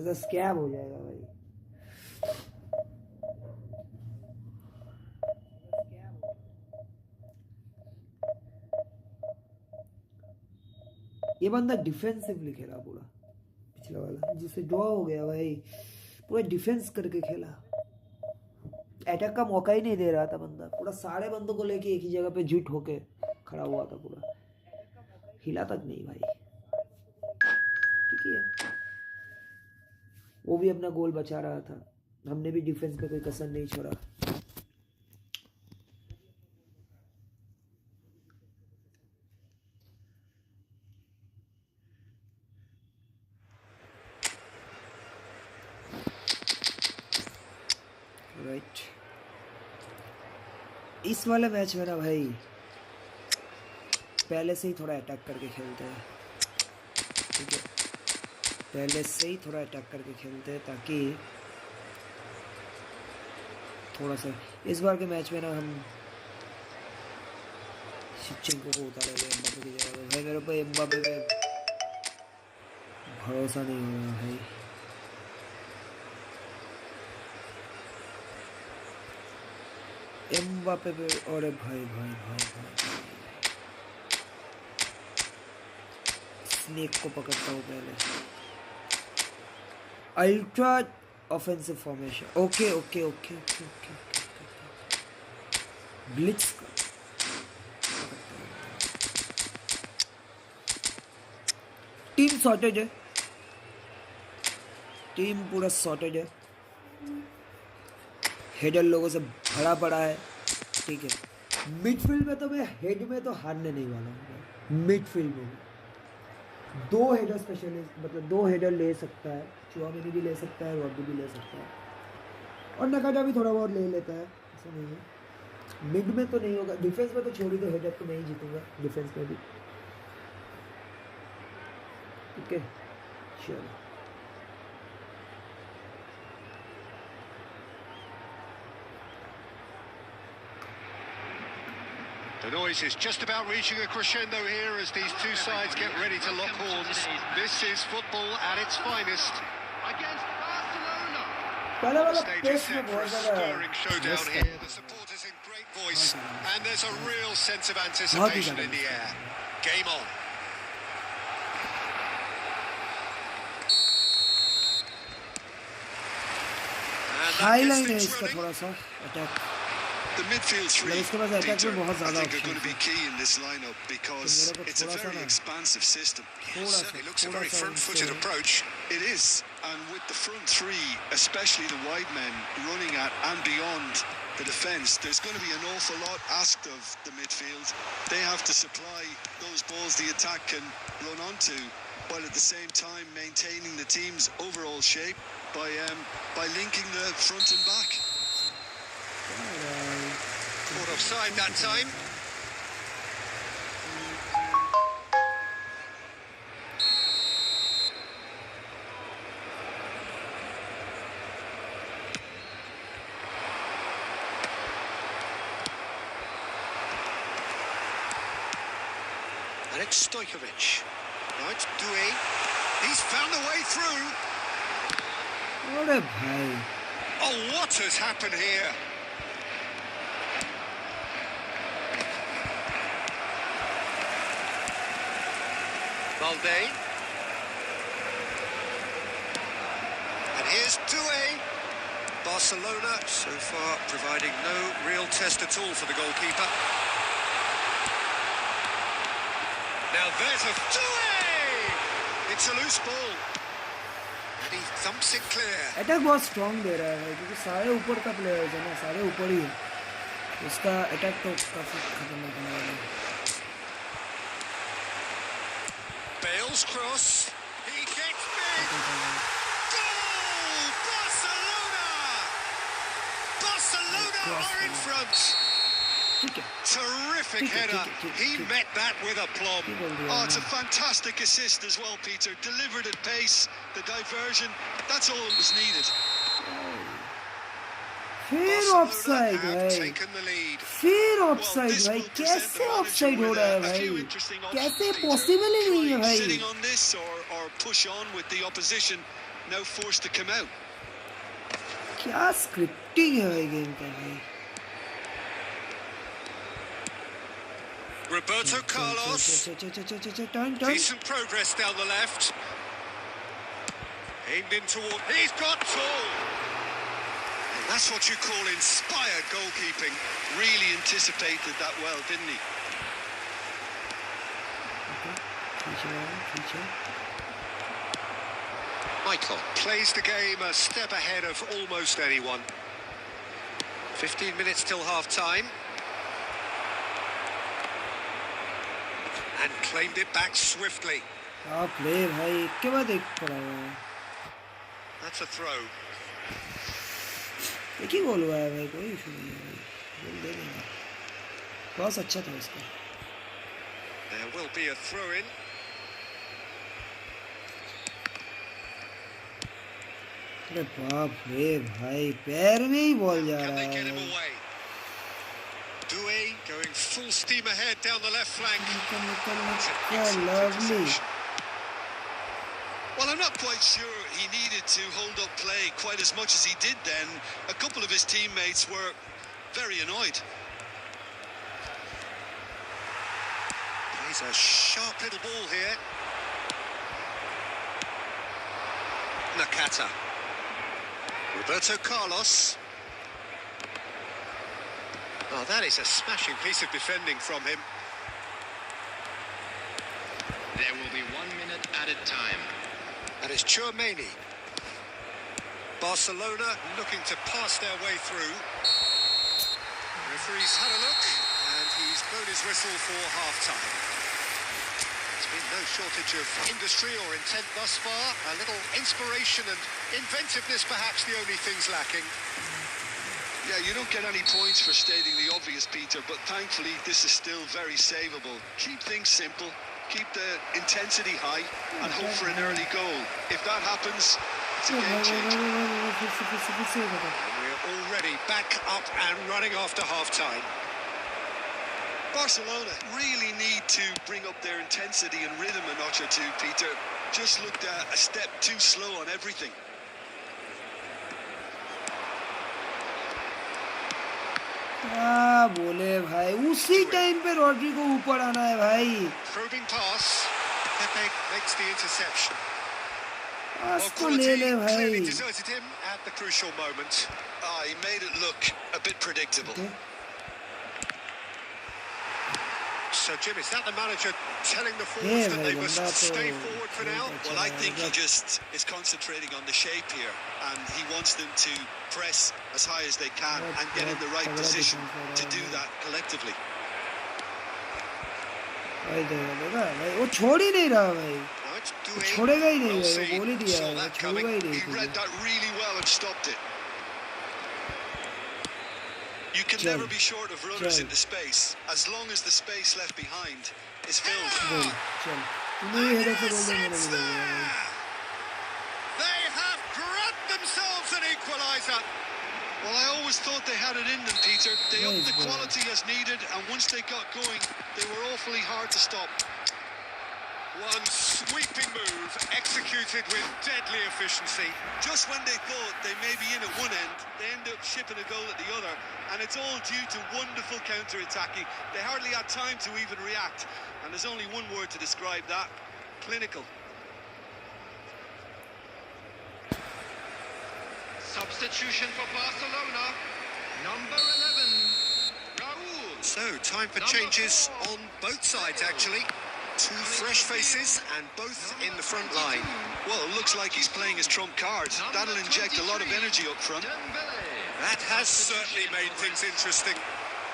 साथ स्कैम हो जाएगा भाई। ये बंदा डिफेंसिवली खेला पूरा, पिछला वाला जिससे ड्रॉ हो गया भाई, पूरा डिफेंस करके खेला। अटैक का मौका ही नहीं दे रहा था बंदा, पूरा सारे बंदों को लेके एक ही जगह पे जुट होके खड़ा हुआ था, पूरा हिला तक नहीं भाई। ठीक है, वो भी अपना गोल बचा रहा था, हमने भी डिफेंस पे कोई कसर नहीं छोड़ा। राइट, इस वाले मैच में ना भाई पहले से ही थोड़ा अटैक करके खेलते हैं। ठीक है, पहले से ही थोड़ा अटैक करके खेलते हैं ताकि थोड़ा सा इस बार के मैच में ना हम शिवचेंको को उतारेंगे एम्बापे की जगह पे। भाई मेरे को एम्बापे पे भरोसा नहीं हो रहा भाई। एम्बापे पे, अरे भाई भाई भाई भाई, स्नेक को पकड़ता हूँ पहले। Ultra offensive formation, okay okay okay okay okay Blitz का टीम सॉर्टेड है, टीम पूरा सॉर्टेड है। हेडर लोगों से भरा पड़ा है। ठीक है, मिडफील्ड में तो मैं हेड में तो हारने नहीं वाला हूँ। मिडफील्ड में दो हेडर स्पेशलिस्ट, मतलब दो हेडर ले सकता है, चुआमेनी भी ले सकता है, रॉड्री भी ले सकता है, और नकाटा भी थोड़ा बहुत ले लेता है, ऐसा नहीं है। मिड में तो नहीं होगा, डिफेंस में तो छोड़ी तो हेडर तो मैं ही जीतूंगा डिफेंस में भी। ठीक है, चलो The noise is just about reaching a crescendo here as these two sides get ready to lock horns. This is football at its finest. Against Barcelona. The stage is set for a stirring showdown here. The supporters in great voice, and there's a real sense of anticipation in the air. Game on. Highline है इसका थोड़ा सा attack. The midfield three, Peter, I think are going to be key in this lineup because it's a very expansive system. It certainly looks a very front-footed approach. It is, and with the front three, especially the wide men running at and beyond the defence, there's going to be an awful lot asked of the midfield. They have to supply those balls the attack can run onto, while at the same time maintaining the team's overall shape by linking the front and back. Caught offside that time. And it's Stojkovic. Now it's Doué. He's found a way through. What a bhai. Oh, what has happened here? Balde. And here's Doué. Barcelona so far providing no real test at all for the goalkeeper. Now there's a Doué! It's a loose ball. And he thumps it clear. Attack बहुत strong दे रहा है क्योंकि सारे ऊपर का players है ना, सारे ऊपर ही है, उसका अटैक तो काफी खतरनाक होने वाला है। Bale's cross. He gets big. Goal! Barcelona! Barcelona are in front. Terrific header. He met that with aplomb. Oh, it's a fantastic assist as well, Peter. Delivered at pace, the diversion, that's all that was needed. फिर offside भाई, फिर offside भाई, कैसे offside हो रहा है भाई, कैसे पॉसिबल ही नहीं है भाई. Sitting on this or push on with the opposition, now forced to come out. क्या स्क्रिप्टिंग है भाई गेम का भाई. Roberto Carlos. Decent progress down the left. Aimed in toward. He's got tall. And that's what you call inspired goalkeeping. Really anticipated that well, didn't he? Michael plays the game a step ahead of almost anyone. 15 minutes till half time. And claimed it back swiftly. Play भाई के बाद एक पड़ा हुआ है. That's a throw. एक ही गोल हुआ है भाई, कोई इशू नहीं है भाई, गोल दे देंगे. बहुत अच्छा था उसका. There will be a throw in. अरे बाप रे भाई, पैर में ही बॉल जा रहा है. Doué going full steam ahead down the left flank. Lovely. Well, I'm not quite sure he needed to hold up play quite as much as he did then. A couple of his teammates were very annoyed. Plays a sharp little ball here. Nakata. Roberto Carlos. Oh, that is a smashing piece of defending from him. There will be 1 minute added time. That is Tchouaméni. Barcelona looking to pass their way through. The referee's had a look, and he's blown his whistle for half-time. There's been no shortage of industry or intent thus far. A little inspiration and inventiveness, perhaps the only things lacking. Yeah, you don't get any points for stating the obvious, Peter, but thankfully this is still very savable. Keep things simple, keep the intensity high, and hope for an early goal. If that happens, it's a game changer. And we're already back up and running after half-time. Barcelona really need to bring up their intensity and rhythm a notch or two, Peter. Just looked a step too slow on everything. क्या बोले भाई, उसी time पे Rodri को ऊपर आना है भाई. Probing pass. Pepe makes the interception. पास तो ले ले भाई. Clearly deserted him at the crucial moment. He made it look a bit predictable. So, Jim, is that the manager telling the forwards that they must stay forward for now? Well, I think he just is concentrating on the shape here, and he wants them to press as high as they can and get in the right position to do that collectively. भाई देखा भाई, वो छोड़ ही नहीं रहा भाई, छोड़ेगा ही नहीं भाई, वो गोल ही दिया है, छोड़ेगा ही नहीं. He read that really well and stopped it. You can never be short of runners into space, as long as the space left behind is filled. They have grabbed themselves an equaliser. Well, I always thought they had it in them, Peter. They upped the quality as needed, and once they got going, they were awfully hard to stop. One sweeping move executed with deadly efficiency. Just when they thought they may be in at one end, they end up shipping a goal at the other, and it's all due to wonderful counter-attacking. They hardly had time to even react, and there's only one word to describe that: clinical. Substitution for Barcelona. Number 11, Raúl. So, time for changes on both sides, actually. Two fresh faces, and both in the front line. Well, it looks like he's playing his trump card. That'll inject a lot of energy up front. That has certainly made things interesting.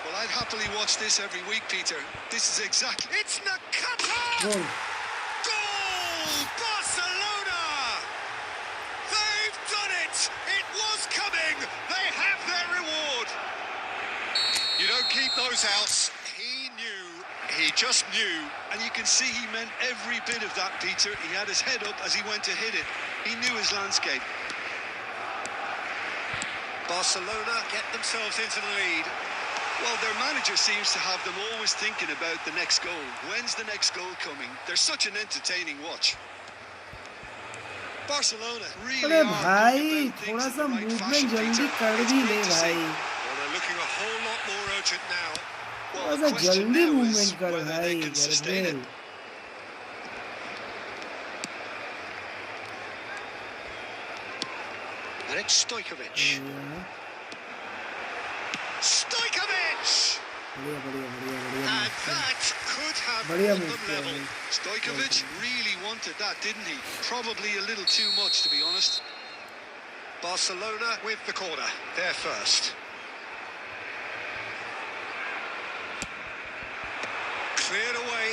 Well, I'd happily watch this every week, Peter. This is exactly... It's Nakata! Goal! keep those outs. He just knew. And you can see he meant every bit of that, Peter. He had his head up as he went to hit it. He knew his landscape. Barcelona get themselves into the lead. Well, their manager seems to have them always thinking about the next goal. When's the next goal coming? They're such an entertaining watch. Barcelona really अरे are भाई doing about थोड़ा things सा in the right movement fashion, जल्दी Peter. कर It's भी great ले to see. भाई Well, they're looking a whole lot more urgent now. Well, थोड़ा the सा question जल्दी now is मूवमेंट कर whether भाई they can sustain गरबेल it. And it's Stojkovic. Stojkovic! बढ़िया बढ़िया बढ़िया बढ़िया And that could have बढ़िया brought मूव them किया level. भाई Stojkovic really wanted that, didn't he? Probably a little too much, to be honest. Barcelona with the corner. They're first. Cleared away.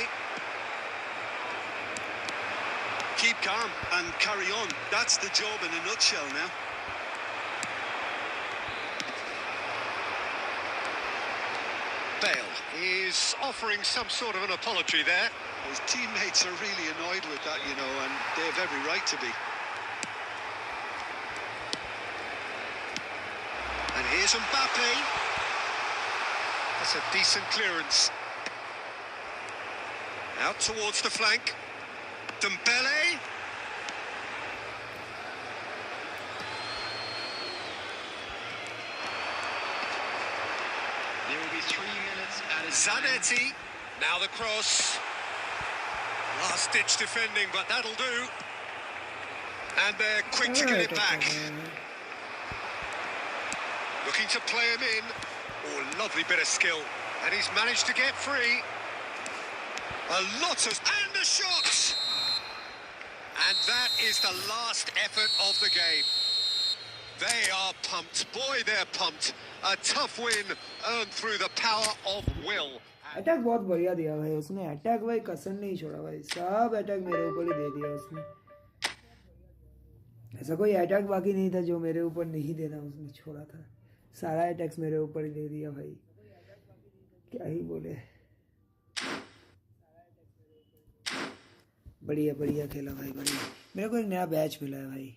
Keep calm and carry on. That's the job in a nutshell now. Bale is offering some sort of an apology there. His teammates are really annoyed with that, you know, and they have every right to be. And here's Mbappe. That's a decent clearance. Out towards the flank. Dembele. There will be 3 minutes added time. Zanetti. Now the cross. Last-ditch defending, but that'll do. And they're quick to get it back. Looking to play him in. Oh, lovely bit of skill. And he's managed to get free. A lot of... And a shot! And that is the last effort of the game. They are pumped. Boy, they're pumped. A tough win earned through the power of will. Attack बहुत बढ़िया दिया भाई उसने attack भाई कसर नहीं छोड़ा भाई सब अटैक मेरे ऊपर ही दे दिया उसने ऐसा कोई अटैक बाकी नहीं था जो मेरे ऊपर नहीं देना उसने छोड़ा था सारा अटैक्स मेरे ऊपर ही दे दिया भाई क्या ही बोले बढ़िया बढ़िया खेला भाई बढ़िया मेरे को एक नया बैच मिला है भाई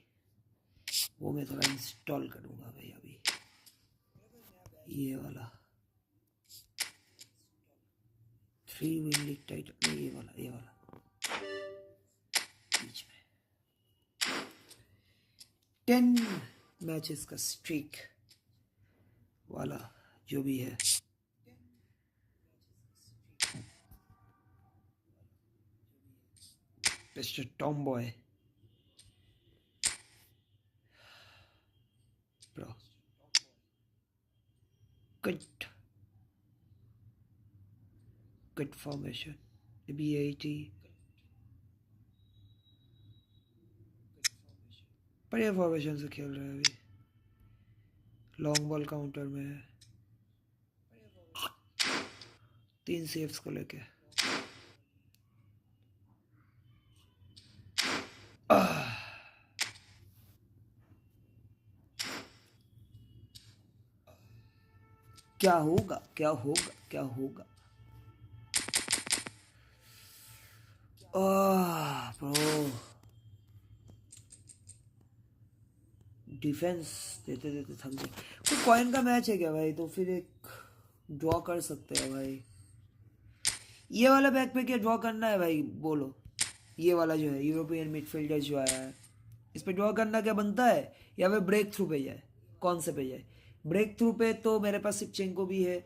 वो मैं थोड़ा इंस्टॉल करूँगा भाई अभी ये वाला 3 विन लीग टाइटल नहीं ये वाला बीच में 10 मैचेस का स्ट्रीक वाला जो भी है mister tomboy bro good formation BAT बढ़िया फॉर्मेशन से खेल रहा है अभी लॉन्ग बॉल काउंटर में है 3 सेव्स को लेके क्या होगा क्या होगा क्या होगा ब्रो डिफेंस देते देते थक गए तो कॉइन का मैच है क्या भाई तो फिर एक ड्रॉ कर सकते हैं भाई ये वाला बैक पे क्या ड्रॉ करना है भाई बोलो ये वाला जो है यूरोपियन मिडफील्डर जो आया है इस पे ड्रॉ करना क्या बनता है या फिर ब्रेक थ्रू पे जाए कौन से पे जाए ब्रेक थ्रू पे तो मेरे पास सिपचेंको भी है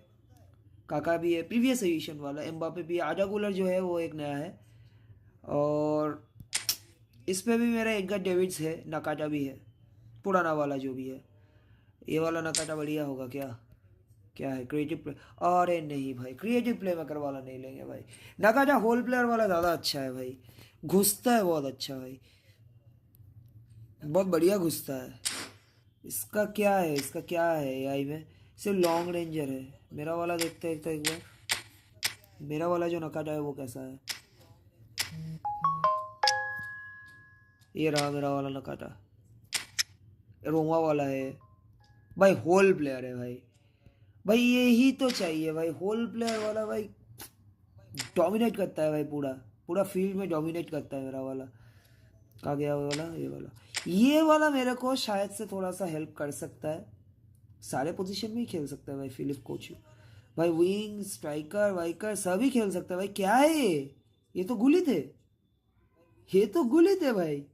काका भी है प्रीवियस एडिशन वाला एम्बापे भी है आजा गुलर जो है वो एक नया है और इस पे भी मेरा एडगर डेविड्स है नकाटा भी है पुराना वाला जो भी है ये वाला नकाटा बढ़िया होगा क्या क्या है क्रिएटिव प्ले अरे नहीं भाई क्रिएटिव प्ले मेकर वाला नहीं लेंगे भाई नकाटा होल प्लेयर वाला ज़्यादा अच्छा है भाई घुसता है बहुत अच्छा भाई बहुत बढ़िया घुसता है इसका क्या है एआई में सिर्फ लॉन्ग रेंजर है मेरा वाला देखते हैं एक बार मेरा वाला जो नकाटा है वो कैसा है ये रहा मेरा वाला नकाटा रोमा वाला है भाई होल प्लेयर है भाई यही तो चाहिए भाई, होल प्लेयर वाला भाई डोमिनेट करता है भाई, पूरा पूरा फील्ड में डोमिनेट करता है मेरा वाला। कहाँ गया वो वाला, ये वाला मेरे को शायद से थोड़ा सा हेल्प कर सकता है, सारे पोजीशन में ही खेल सकता है भाई फिलिप कोच भाई, विंग स्ट्राइकर वाइकर सभी खेल सकता है भाई। क्या है ये तो गुली थे, ये तो गुली थे भाई।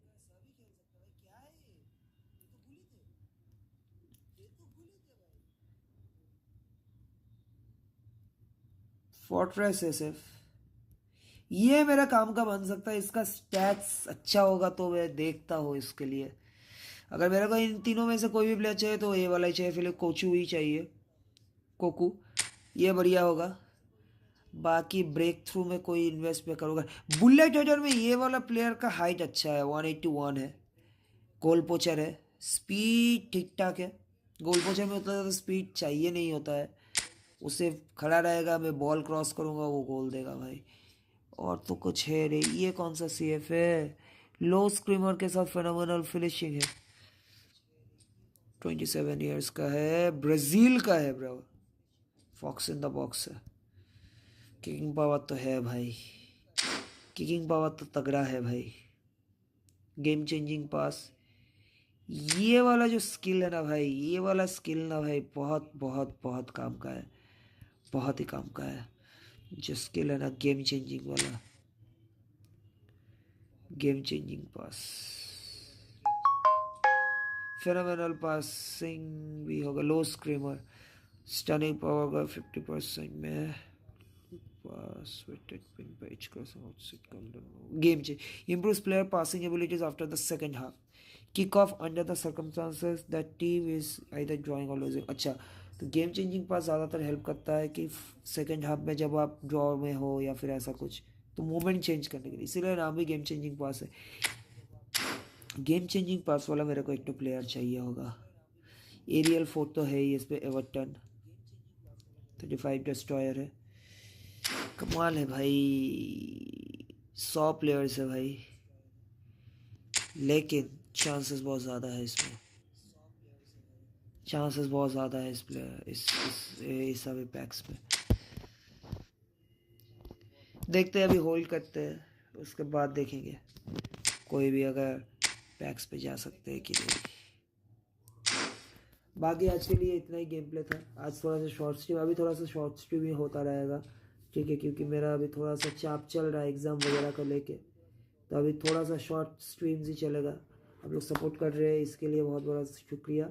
फोर्ट्रेस एसएफ, ये मेरा काम का बन सकता है, इसका स्टैट्स अच्छा होगा तो मैं देखता हूँ इसके लिए। अगर मेरे को इन तीनों में से कोई भी प्लेयर चाहिए तो ये वाला ही चाहिए, फिलिप कोचू ही चाहिए, कोकू, ये बढ़िया होगा। बाकी ब्रेक थ्रू में कोई इन्वेस्ट में करूँगा। बुलेट हेडर में ये वाला प्लेयर का हाइट अच्छा है, 181 है, गोल पोचर है, स्पीड ठीक ठाक है। गोल पोचर में उतना ज़्यादा स्पीड चाहिए नहीं होता है, उसे खड़ा रहेगा, मैं बॉल क्रॉस करूँगा वो गोल देगा भाई। और तो कुछ है रे, ये कौन सा सीएफ है, लो स्क्रीमर के साथ फेनोमेनल फिनिशिंग है, 27 ईयर्स का है, ब्राज़ील का है bro, fox in the box है। किकिंग पावर तो है भाई, किकिंग पावर तो तगड़ा है भाई, गेम चेंजिंग पास, ये वाला जो स्किल है ना भाई, ये वाला स्किल ना भाई बहुत बहुत बहुत काम का है, बहुत ही काम का है। जो स्किल है ना गेम चेंजिंग वाला, गेम चेंजिंग पास, फेनोमेनल पासिंग भी होगा, लो स्क्रीमर, स्टनिंग पावर का 50% में, pass weighted pin by each cross outside golden. Game change improves player passing abilities after the second half. Kick off under the circumstances that team is either drawing or losing. अच्छा, तो game changing पास ज़्यादातर help करता है कि second half में जब आप draw में हो या फिर ऐसा कुछ, तो मोमेंट चेंज करने के लिए, इसीलिए नाम भी गेम चेंजिंग पास है। गेम चेंजिंग पास वाला मेरे को एक तो प्लेयर चाहिए होगा। एरियल फोर्थ तो है ही इस पर, एवर्टन 35 डिस्ट्रॉयर है, कमाल है भाई, 100 प्लेयर्स है भाई, लेकिन चांसेस बहुत ज़्यादा है इसमें, चांसेस बहुत ज़्यादा है इस प्लेयर इस सभी पैक्स में। देखते हैं, अभी होल्ड करते हैं, उसके बाद देखेंगे कोई भी अगर पैक्स पे जा सकते हैं कि नहीं। बाकी आज के लिए इतना ही गेम प्ले था। आज थोड़ा सा शॉर्ट स्ट्रीम, अभी थोड़ा सा शॉर्ट स्ट्रीम ही होता रहेगा, ठीक है, क्योंकि मेरा अभी थोड़ा सा चाप चल रहा है एग्ज़ाम वगैरह को लेके, तो अभी थोड़ा सा शॉर्ट स्ट्रीम्स ही चलेगा। आप लोग सपोर्ट कर रहे हैं, इसके लिए बहुत बहुत शुक्रिया।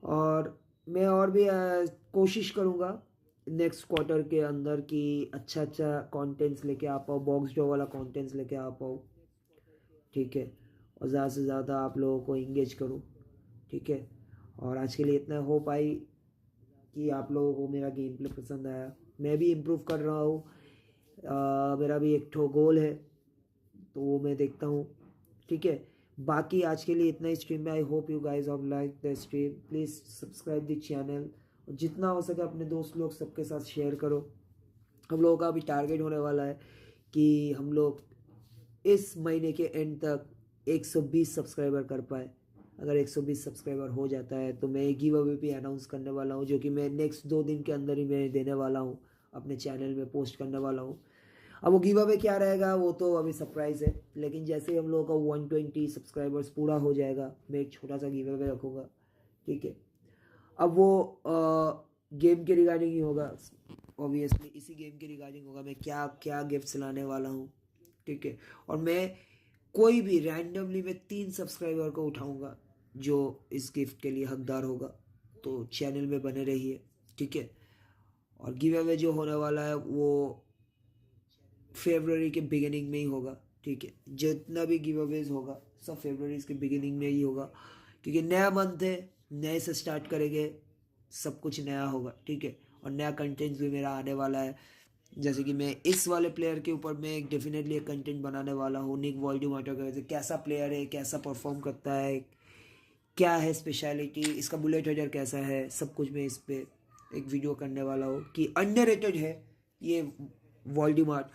और मैं और भी कोशिश करूँगा नेक्स्ट क्वार्टर के अंदर कि अच्छा अच्छा कंटेंट्स लेके आ पाऊँ, बॉक्स ड्रॉ वाला कंटेंट्स लेके आ पाऊँ, ठीक है, और ज़्यादा से ज़्यादा आप लोगों को इंगेज करूँ, ठीक है। और आज के लिए इतना होप आई कि आप लोगों को मेरा गेम प्ले पसंद आया। मैं भी इम्प्रूव कर रहा हूँ, मेरा भी एक ठो गोल है, तो वो मैं देखता हूँ, ठीक है। बाकी आज के लिए इतना ही स्ट्रीम में। I hope you guys of like the stream, please subscribe the channel, और जितना हो सके अपने दोस्त लोग सबके साथ शेयर करो। हम लोगों का अभी टारगेट होने वाला है कि हम लोग इस महीने के एंड तक 120 सब्सक्राइबर कर पाए। अगर 120 सब्सक्राइबर हो जाता है तो मैं एक गिव अवे भी अनाउंस करने वाला हूँ, जो कि मैं नेक्स्ट 2 दिन के अंदर ही मैं देने वाला हूँ, अपने चैनल में पोस्ट करने वाला हूँ। अब वो गिव अवे क्या रहेगा वो तो अभी सरप्राइज़ है, लेकिन जैसे ही हम लोगों का 120 सब्सक्राइबर्स पूरा हो जाएगा, मैं एक छोटा सा गिव अवे रखूँगा, ठीक है। अब वो गेम के रिगार्डिंग ही होगा, ऑब्वियसली इसी गेम के रिगार्डिंग होगा, मैं क्या क्या गिफ्ट्स लाने वाला हूँ, ठीक है। और मैं कोई भी रैंडमली मैं 3 सब्सक्राइबर को उठाऊँगा जो इस गिफ्ट के लिए हकदार होगा, तो चैनल में बने रहिए, ठीक है। और गिव अवे जो होने वाला है वो फरवरी के बिगिनिंग में ही होगा, ठीक है। जितना भी गिव अवेज होगा सब फरवरी के बिगिनिंग में ही होगा, क्योंकि नया मंथ है, नए से स्टार्ट करेंगे, सब कुछ नया होगा, ठीक है। और नया कंटेंट भी मेरा आने वाला है, जैसे कि मैं इस वाले प्लेयर के ऊपर मैं एक डेफिनेटली एक कंटेंट बनाने वाला हूँ, निक वॉल्ड्यूमार्टो का, कैसा प्लेयर है, कैसा परफॉर्म करता है, क्या है स्पेशलिटी, इसका बुलेट हेडर कैसा है, सब कुछ मैं इस पर एक वीडियो करने वाला हूँ कि अंडररेटेड है ये वॉल्ड्यूमार्ट,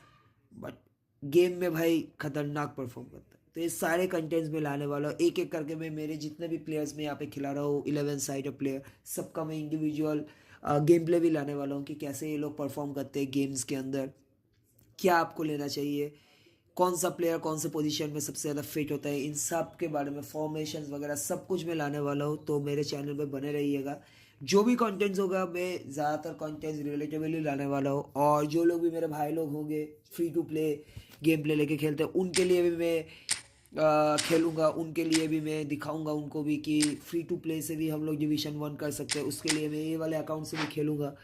बट गेम में भाई खतरनाक परफॉर्म करता है। तो ये सारे कंटेंट्स में लाने वाला हूँ। एक एक करके मैं मेरे जितने भी प्लेयर्स में यहाँ पे खिला रहा हूँ 11 साइड प्लेयर, सबका मैं इंडिविजुअल गेम प्ले भी लाने वाला हूँ कि कैसे ये लोग परफॉर्म करते हैं गेम्स के अंदर, क्या आपको लेना चाहिए, कौन सा प्लेयर कौन से पोजीशन में सबसे ज़्यादा फिट होता है, इन सब के बारे में फॉर्मेशंस वगैरह सब कुछ मैं लाने वाला हूँ। तो मेरे चैनल पे बने रहिएगा। जो भी कंटेंट्स होगा मैं ज़्यादातर कंटेंट्स रिलेटेबली लाने वाला हूँ। और जो लोग भी मेरे भाई लोग होंगे free to play game play लेके खेलते हैं, उनके लिए भी मैं खेलूँगा, उनके लिए भी मैं दिखाऊंगा उनको भी कि फ्री टू प्ले से भी हम लोग डिवीज़न 1 कर सकते हैं। उसके लिए मैं ये वाले अकाउंट से भी खेलूँगा,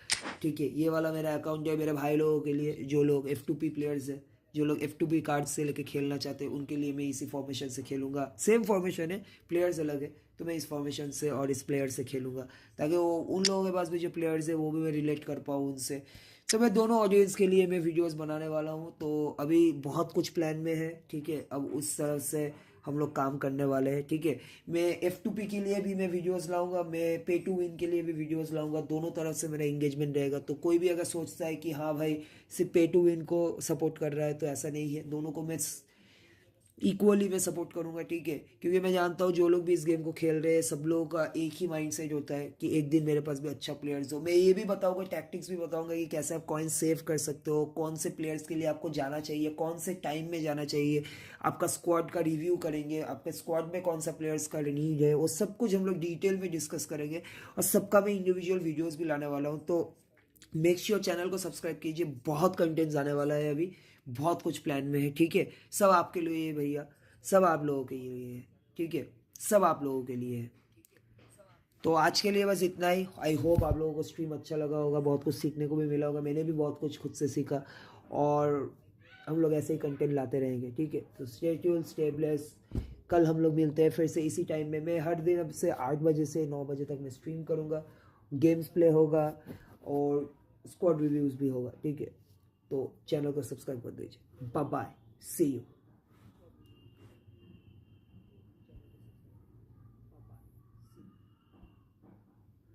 ठीक है। ये वाला मेरा अकाउंट है मेरे भाई लोगों के लिए, जो लोग F2P प्लेयर्स है, जो लोग F2P कार्ड से लेके खेलना चाहते हैं, उनके लिए मैं इसी फॉर्मेशन से खेलूँगा। सेम फॉर्मेशन है, प्लेयर्स अलग है, तो मैं इस फॉर्मेशन से और इस प्लेयर से खेलूँगा ताकि वो उन लोगों के पास भी जो प्लेयर्स है वो भी मैं रिलेट कर पाऊँ उनसे। तो मैं दोनों ऑडियंस के लिए मैं वीडियोस बनाने वाला हूँ। तो अभी बहुत कुछ प्लान में है, ठीक है। अब उस तरह से हम लोग काम करने वाले हैं, ठीक है। मैं F2P के लिए भी मैं वीडियोस लाऊंगा, मैं पे टू विन के लिए भी वीडियोस लाऊंगा। दोनों तरफ से मेरा एंगेजमेंट रहेगा। तो कोई भी अगर सोचता है कि हाँ भाई सिर्फ पे टू विन को सपोर्ट कर रहा है, तो ऐसा नहीं है, दोनों को मैं इक्वली मैं सपोर्ट करूंगा, ठीक है। क्योंकि मैं जानता हूँ जो लोग भी इस गेम को खेल रहे हैं सब लोगों का एक ही माइंडसेट होता है कि एक दिन मेरे पास भी अच्छा प्लेयर्स हो। मैं ये भी बताऊंगा, टैक्टिक्स भी बताऊंगा कि कैसे आप कॉइन सेव कर सकते हो, कौन से प्लेयर्स के लिए आपको जाना चाहिए, कौन से टाइम में जाना चाहिए। आपका स्क्वाड का रिव्यू करेंगे, आपके स्क्वाड में कौन सा प्लेयर्स का नीड है, वो सब कुछ हम लोग डिटेल में डिस्कस करेंगे। और सबका मैं इंडिविजुअल वीडियोज़ भी लाने वाला हूँ। तो मेक श्योर चैनल को सब्सक्राइब कीजिए, बहुत कंटेंट्स आने वाला है, अभी बहुत कुछ प्लान में है, ठीक है। सब आपके लिए है भैया, सब आप लोगों के लिए है, ठीक है, सब आप लोगों के लिए है। तो आज के लिए बस इतना ही। आई होप आप लोगों को स्ट्रीम अच्छा लगा होगा, बहुत कुछ सीखने को भी मिला होगा। मैंने भी बहुत कुछ खुद से सीखा और हम लोग ऐसे ही कंटेंट लाते रहेंगे, ठीक है। तो स्टे ट्यून्ड, स्टे ब्लेस्ड। कल हम लोग मिलते हैं फिर से इसी टाइम में। मैं हर दिन अब से 8 बजे से 9 बजे तक मैं स्ट्रीम करूँगा, गेम्स प्ले होगा और स्क्वाड रिव्यूज़ भी होगा, ठीक है। तो चैनल को सब्सक्राइब कर दीजिए। Bye bye, see you.